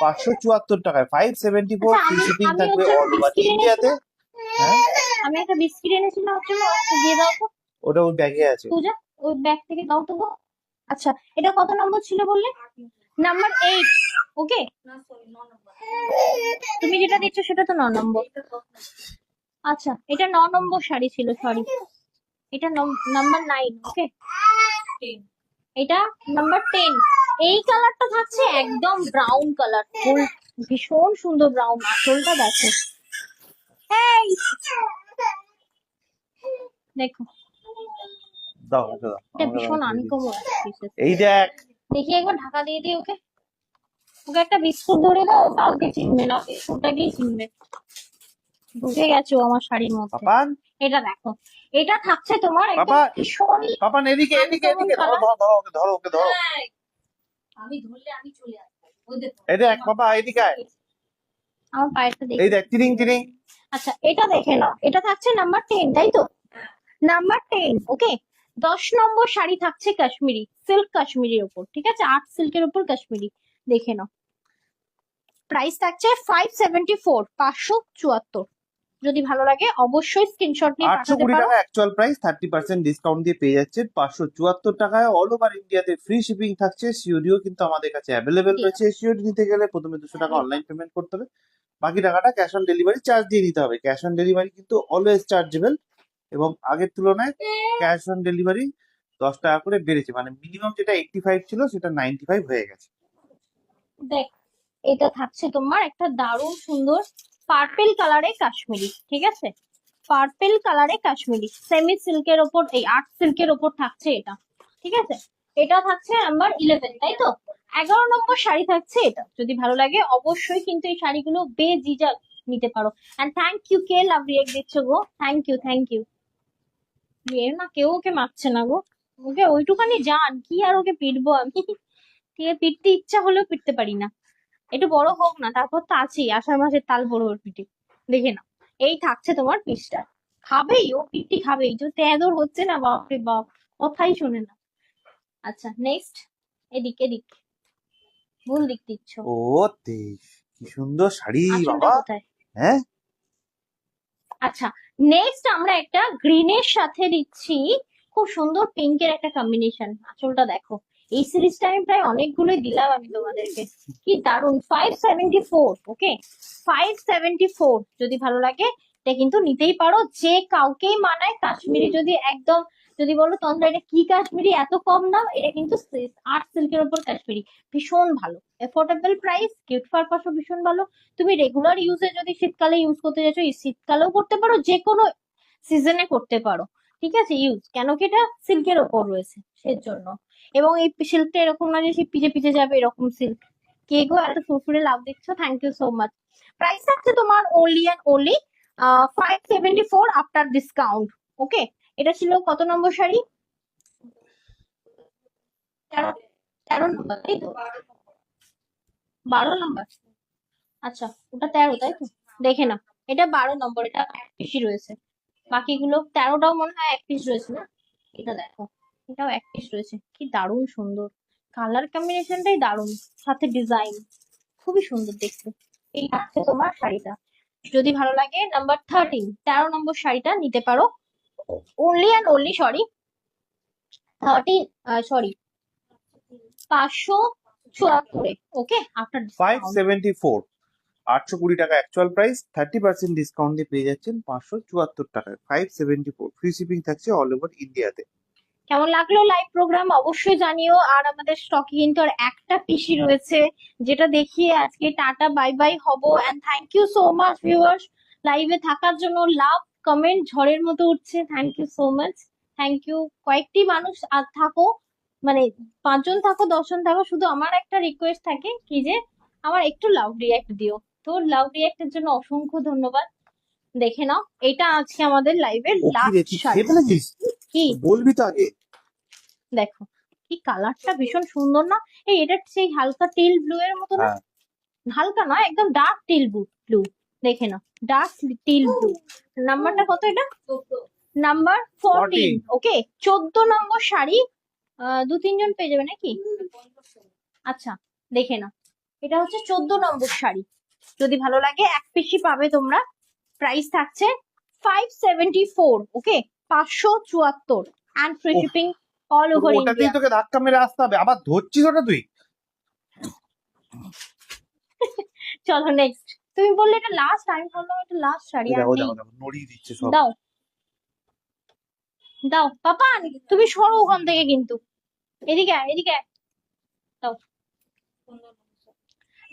574 টাকায়। 574 আচ্ছা ফ্রি আমি শিপিং আমি থাকবে হচ্ছে অল ওভার বিস্কিট ইন্ডিয়াতে। এনেছিলাম, হ্যাঁ, আমি একটা বিস্কিট এনেছিলাম হচ্ছে, আমাকে দিয়ে দাও তো। ওটা ওই ব্যাগে আছে। পূজা ওই ব্যাগ থেকে দাও তো গো। আচ্ছা এটা কত নম্বর ছিল বললে? নাম্বার 8। ওকে, তুমি যেটা দিচ্ছ সেটা তো 9 নম্বর। আচ্ছা এটা 9 নম্বর শাড়ি ছিল, সরি এটা নাম্বার 9। ওকে, এটা নাম্বার 10। এই কালারটা থাকছে একদম ব্রাউন কালার, ভীষণ সুন্দর ব্রাউন। আঁচলটা দেখো, এই দেখো দাও ওটা দাও, এটা আমাকে ভীষণ দাও, আনকমন পিসেস। এই দেখ। দেখি একবার ঢাকা দিয়ে দিই ওকে। ওকে একটা বিস্কুট ধরে দাও, কাউকে চিনবে না, বিস্কুটটাকেই চিনবে। ঢুকে গেছে ও আমার শাড়ির মধ্যে। পাপান, এটা দেখো, এটা থাকছে তোমার একদম পাপা, ভীষণ পাপান এদিকে এদিকে আনকমন এদিকে, ধরো কালার। ধরো ধরো ওকে, ধরো ওকে ধরো। আমি ধরলে আমি চলে আসবো, ওই দেখো এই দেখ পাপা, এদিকে আয়। আমার পায়েরটা দেখি। এই দেখ তিরিং তিরিং। আচ্ছা এটা দেখে নাও, এটা থাকছে নাম্বার 10, তাই তো? নাম্বার 10। ওকে, 10 নম্বর শাড়ি থাকছে কাশ্মীরি সিল্ক, কাশ্মীরির উপর, ঠিক আছে, 8 সিল্কের উপর কাশ্মীরি। দেখে নাও, প্রাইস থাকছে 574, 574। যদি ভালো লাগে অবশ্যই স্ক্রিনশট নিয়ে পাঠাতে 820 পারো। টাকা অ্যাকচুয়াল প্রাইস, 30% ডিসকাউন্ট দিয়ে পেয়ে যাচ্ছেন 574 টাকায়। অল ওভার ইন্ডিয়াতে ফ্রি শিপিং থাকছে, সিওডিও কিন্তু আমাদের কাছে অ্যাভেলেবেল রয়েছে। সিওডি নিতে গেলে প্রথমে 200 টাকা অনলাইন পেমেন্ট করতে হবে, বাকি টাকাটা ক্যাশ অন ডেলিভারি চার্জ দিয়ে নিতে হবে। ক্যাশ অন ডেলিভারি কিন্তু অলওয়েজ চার্জেবল, এবং আগের তুলনায় ক্যাশ অন ডেলিভারি 10 টাকা করে বেড়েছে, মানে মিনিমাম যেটা 85 ছিল সেটা 95 হয়ে গেছে। দেখ এটা থাকছে তোমার একটা দারুণ সুন্দর পার্পেল কালারে কাশ্মীরি, ঠিক আছে, পার্পেল কালারে কাশ্মীরি সেমি সিল্কের ওপর, এই 8 সিল্কের ওপর থাকছে এটা, ঠিক আছে। এটা থাকছে নাম্বার 11, তাই তো? 11 নম্বর শাড়ি থাকছে এটা। যদি ভালো লাগে অবশ্যই কিন্তু এই শাড়িগুলো বেজিজাক নিতে পারো। এন্ড থ্যাংক ইউ, কে লাভ রিয়েক্ট দিচ্ছ গো, থ্যাংক ইউ থ্যাংক ইউ। না কেউ ওকে মারছে না গো, ওকে ওইটুখানি জান কি আর ওকে পিটবো আমি। ঠিক আছে, পিটতে ইচ্ছা হলেও পিটতে পারি না। একটু বড় হোক না, তারপর তো আছেই আষাঢ় মাসের তাল বড় ওর পিঠে। দেখে না, এই থাকছে তোমার পিসটা। খাবেই ও, পিঠি খাবেই, যে তেঁদর হচ্ছে না, বাপরে বাপ, কথাই শোনে না। আচ্ছা নেক্সট, এদিক এদিক, ভুল দিক দিচ্ছ। ও তেইশ, কি সুন্দর শাড়ি আঁচলটা বাবা। কোথায়? হ্যাঁ, আচ্ছা, নেক্সট আমরা একটা গ্রিনের সাথে দিচ্ছি খুব সুন্দর পিঙ্কের একটা কম্বিনেশন। আঁচলটা দেখো। এই সিরিজটা আমি প্রায় অনেকগুলোই দিলাম আমি তোমাদেরকে। কি দারুন, 574। ওকে, 574। যদি ভালো লাগে এটা কিন্তু নিতেই পারো, যে কাউকেই মানায়। কাশ্মীরি যদি একদম, যদি বলো তন্দ্রা এটা কি কাশ্মীরি এত কম দাম, এটা কিন্তু আর্ট সিল্কের উপর কাশ্মীরি। ভীষণ ভালো, এফোর্ডেবল প্রাইস, গিফট পারপাসও ভীষণ ভালো। তুমি রেগুলার ইউজে যদি শীতকালে ইউজ করতে চাইছো, এই শীতকালেও করতে পারো, যে কোনো সিজনে করতে পারো। ঠিক আছে, ইউজ, কেন কি এটা সিল্কের ওপর রয়েছে সেজন্য। এবং এই সিল্কটা এরকম না যে সে পিছে পিছে যাবে, এরকম সিল্ক। কে গো এত ফুরফুরে লাভ দিচ্ছ, thank you so much. Price আছে তোমার only and only 574 after discount. Okay, এটা ছিল কত নম্বর শাড়ি? 13, 13 নম্বর, তাই তো? 12 নম্বর। আচ্ছা, ওটা 13, তাই তো? দেখে না, এটা 12 নম্বর, এটা এক পিসি রয়েছে। বাকিগুলো 13টাও মনে হয় এক পিস রয়েছে না? এটা দেখো, এটাও এক পিস রয়েছে। কি দারুণ সুন্দর, কালার কম্বিনেশনটাই দারুণ, সাথে ডিজাইন খুবই সুন্দর দেখতে। এই আছে তোমার শাড়িটা। যদি ভালো লাগে নাম্বার 13, 13 নম্বর শাড়িটা নিতে পারো। Only and only, sorry, 13, sorry, 574। Okay, after discount. 574, 820 টাকা অ্যাকচুয়াল প্রাইস, 30% ডিসকাউন্ট দিয়ে পেয়ে যাচ্ছেন 574 টাকায়। 574, ফ্রি শিপিং থাকছে অল ওভার ইন্ডিয়াতে। কেমন লাগলো লাইভ প্রোগ্রাম অবশ্যই জানিও। আর আমাদের স্টকে কিন্তু আর একটা পিসি রয়েছে, যেটা দেখিয়ে আজকে টাটা বাই বাই হব। And thank you so much viewers, লাইভে থাকার জন্য। লাভ কমেন্ট ঝড়ের মতো উঠছে, thank you so much. Thank you. কয়েকটি মানুষ আর থাকো, মানে 5 জন থাকো, 10 জন থাকো, শুধু আমার একটা রিকোয়েস্ট থাকে কি যে আমার একটু লাভ রিয়াক্ট দিও। তো লাভ রিয়াক্টের জন্য অসংখ্য ধন্যবাদ। দেখে নাও, এটা আজকে আমাদের লাইভের ও কি রে, লাস্ট তুই শাড়ি। খেয়ে ফেলেছিস? কি বলবি তো আগে। দেখো, কি কালারটা ভীষণ সুন্দর না? এটা সেই হালকা টিল ব্লু এর মতো না? হ্যাঁ, হালকা নয়, একদম ডার্ক টিল ব্লু। দেখে নাও, ডার্ক টিল ব্লু। নাম্বারটা কত এটা? নাম্বার 14। 14। ওকে, 14 নম্বর শাড়ি। 2-3 জন পেয়ে যাবে নাকি? আচ্ছা, দেখে নাও, এটা হচ্ছে 14 নম্বর শাড়ি। যদি ভালো লাগে এক পিসি পাবে তোমরা। প্রাইস থাকছে 574। ওকে, 574, and free oh, shipping all তোর ওভার ওটাতেই ইন্ডিয়া। তোকে ধাক্কা মেরে আসতে হবে, আবার ধরছিস ওটা তুই? চলো নেক্সট। তুমি বললে এটা লাস্ট, আমি বললাম এটা লাস্ট শাড়ি, এই আর দেখো নেই। দেখো দেখো, নড়িয়ে দিচ্ছে সব। দাও, দাও পাপান, তুমি সরো ওখান থেকে কিন্তু। এদিকে আয়, এদিকে আয়। দাও,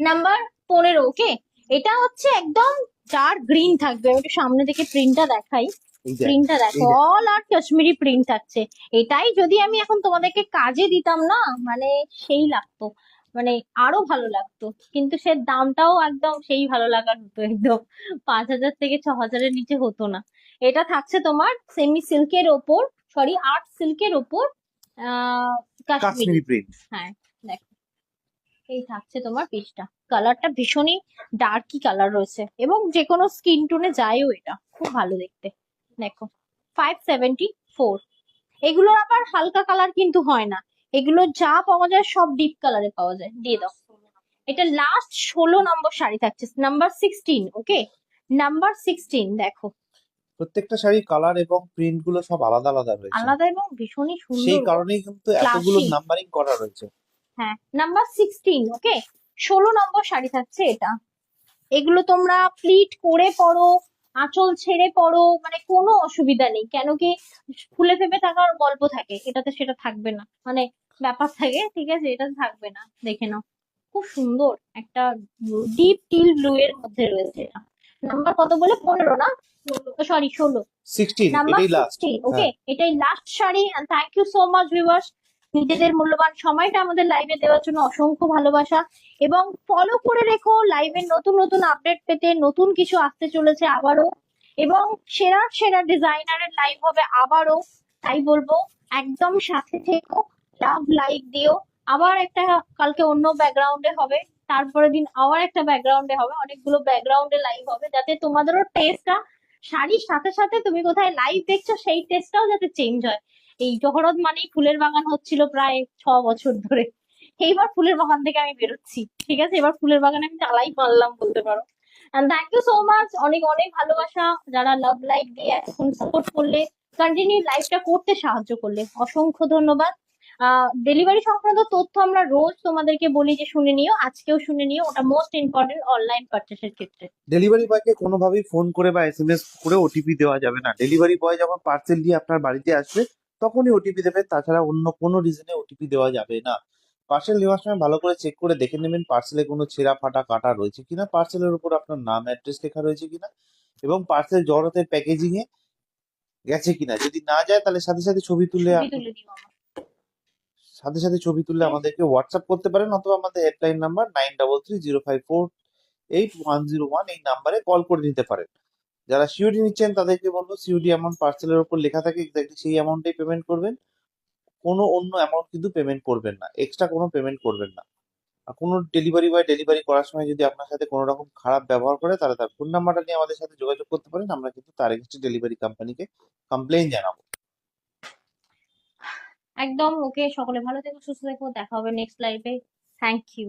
নাম্বার 15। ওকে, এটা হচ্ছে একদম ডার্ক গ্রিন থাকবে। আমি একটু সামনে থেকে প্রিন্টটা দেখাই। এই দেখ, প্রিন্টটা এই দেখো, দেখ। অল আর কাশ্মীরি প্রিন্ট থাকছে। এটাই যদি আমি এখন তোমাদেরকে কাজে দিতাম না, মানে সেই লাগতো, মানে আরো ভালো লাগতো। কিন্তু সে দামটাও একদম সেই ভালো লাগার হতো, একদম 5,000 থেকে 6,000-এর নিচে হতো না। এটা থাকছে তোমার সেমি সিল্কের ওপর, সরি আর্ট সিল্কের ওপর কাশ্মীরি। কাশ্মীরি প্রিন্ট। হ্যাঁ, দেখো, এই থাকছে তোমার পিসটা। কালারটা ভীষণই ডার্কি কালার রয়েছে, এবং যে কোনো স্কিন টোনে যায়ও, এটা খুব ভালো দেখতে। দেখো, 574। এগুলোর আবার হালকা কালার কিন্তু হয় না, এগুলো যা পাওয়া যায় সব ডিপ কালারে পাওয়া যায়। দিয়ে দাও। এটা লাস্ট 16 নম্বর শাড়ি থাকছে, নাম্বার 16। ওকে, নাম্বার 16 দেখো। প্রত্যেকটা শাড়ির কালার এবং প্রিন্ট গুলো সব আলাদা আলাদা রয়েছে। আলাদা এবং ভীষণই সেই সুন্দর, কারণেই কিন্তু এতগুলো ক্লাসি। নাম্বারিং করা রয়েছে। হ্যাঁ, নাম্বার 16। ওকে, 16 নম্বর শাড়ি থাকছে এটা। এগুলো তোমরা প্লিট করে পরো, আঁচল ছেড়ে পরো, মানে কোনো অসুবিধা নেই। কেন কি ফুলে ফেপে থাকার গল্প থাকে, এটাতে সেটা থাকবে না, মানে ব্যাপার থাকে। ঠিক আছে, এটা থাকবে না। দেখে নাও, খুব সুন্দর একটা ডিপ টিল ব্লু এর মধ্যে রয়েছে এটা। নাম্বার কত বলে? 15 না? সরি, 16। 16, নাম্বার এটাই লাস্ট। 16। ওকে, হ্যাঁ, এটাই last sari. Thank you so much viewers, নিজেদের মূল্যবান সময়টা আমাদের লাইভে দেওয়ার জন্য অসংখ্য ভালোবাসা। এবং ফলো করে রেখো লাইভের নতুন নতুন আপডেট পেতে। নতুন কিছু আসতে চলেছে আবারও, এবং সেরা সেরা ডিজাইনারের লাইভ হবে আবারও। তাই বলবো, একদম সাথে থেকো, লাভ লাইক দিও। আবার একটা, কালকে অন্য ব্যাকগ্রাউন্ডে হবে, তারপরের দিন আবার একটা ব্যাকগ্রাউন্ডে হবে, অনেকগুলো ব্যাকগ্রাউন্ডে লাইভ হবে, যাতে তোমাদেরও টেস্টটা, শাড়ির সাথে সাথে তুমি কোথায় লাইভ দেখছো সেই টেস্টটাও যাতে চেঞ্জ হয়। এই জহরত মানেই ফুলের বাগান হচ্ছিল প্রায় 6 বছর ধরে, এইবার ফুলের বাগান থেকে আমি বেরোচ্ছি, ঠিক আছে? এবার ফুলের বাগানে আমি তালাই মারলাম বলতে পারো। And thank you so much, অনেক অনেক ভালোবাসা যারা লাভ লাইক দিয়ে এখন সাপোর্ট করলে, কন্টিনিউ লাইভটা করতে সাহায্য করলে, অসংখ্য ধন্যবাদ। ডেলিভারি সংক্রান্ত তথ্য আমরা রোজ তোমাদেরকে বলি যে শুনে নিও, আজকেও শুনে নিও, ওটা মোস্ট ইম্পর্টেন্ট অনলাইন পারচেসের ক্ষেত্রে। ডেলিভারি বয়কে কোনোভাবেই ফোন করে বা এসএমএস করে ওটিপি দেওয়া যাবে না। ডেলিভারি বয় যখন পার্সেল নিয়ে আপনার বাড়িতে আসবে তখনই ওটিপি দেবে, তাছাড়া অন্য কোনো রিজনে ওটিপি দেওয়া যাবে না। পার্সেল নেওয়ার সময় ভালো করে চেক করে দেখে নেবেন পার্সেলে কোনো ছেঁড়া ফাটা কাটা রয়েছে কিনা, পার্সেলের উপর আপনার নাম অ্যাড্রেস লেখা রয়েছে কিনা, এবং পার্সেল জড়তের প্যাকেজিং এ গেছে কিনা। যদি না যায় তাহলে সাথে সাথে ছবি তুলে ছবি তুলে দিও আমার। আমাদেরকে হোয়াটসঅ্যাপ করতে পারেন, অথবা আমাদের হেল্পলাইন নাম্বার 9330548101 এই নাম্বারে কল করে নিতে পারেন। যারা সিওডি নিচ্ছেন তাদেরকে বলবো সিওডি অ্যামাউন্ট পার্সেলের উপর লেখা থাকে, এক্স্যাক্টলি সেই অ্যামাউন্টেই পেমেন্ট করবেন। কোনো অন্য অ্যামাউন্ট কিন্তু পেমেন্ট করবেন না, এক্সট্রা কোনো পেমেন্ট করবেন না। আর কোনো ডেলিভারি বয় ডেলিভারি করার সময় যদি আপনার সাথে কোনো রকম খারাপ ব্যবহার করে তাহলে তার ফোন নাম্বারটা নিয়ে আমাদের সাথে যোগাযোগ করতে পারেন, আমরা কিন্তু তার এগেইনস্টে ডেলিভারি কোম্পানিকে কমপ্লেইন জানাবো। একদম ওকে, সকলে ভালো থেকো, সুস্থ থেকো, দেখা হবে নেক্সট লাইভে। Thank you.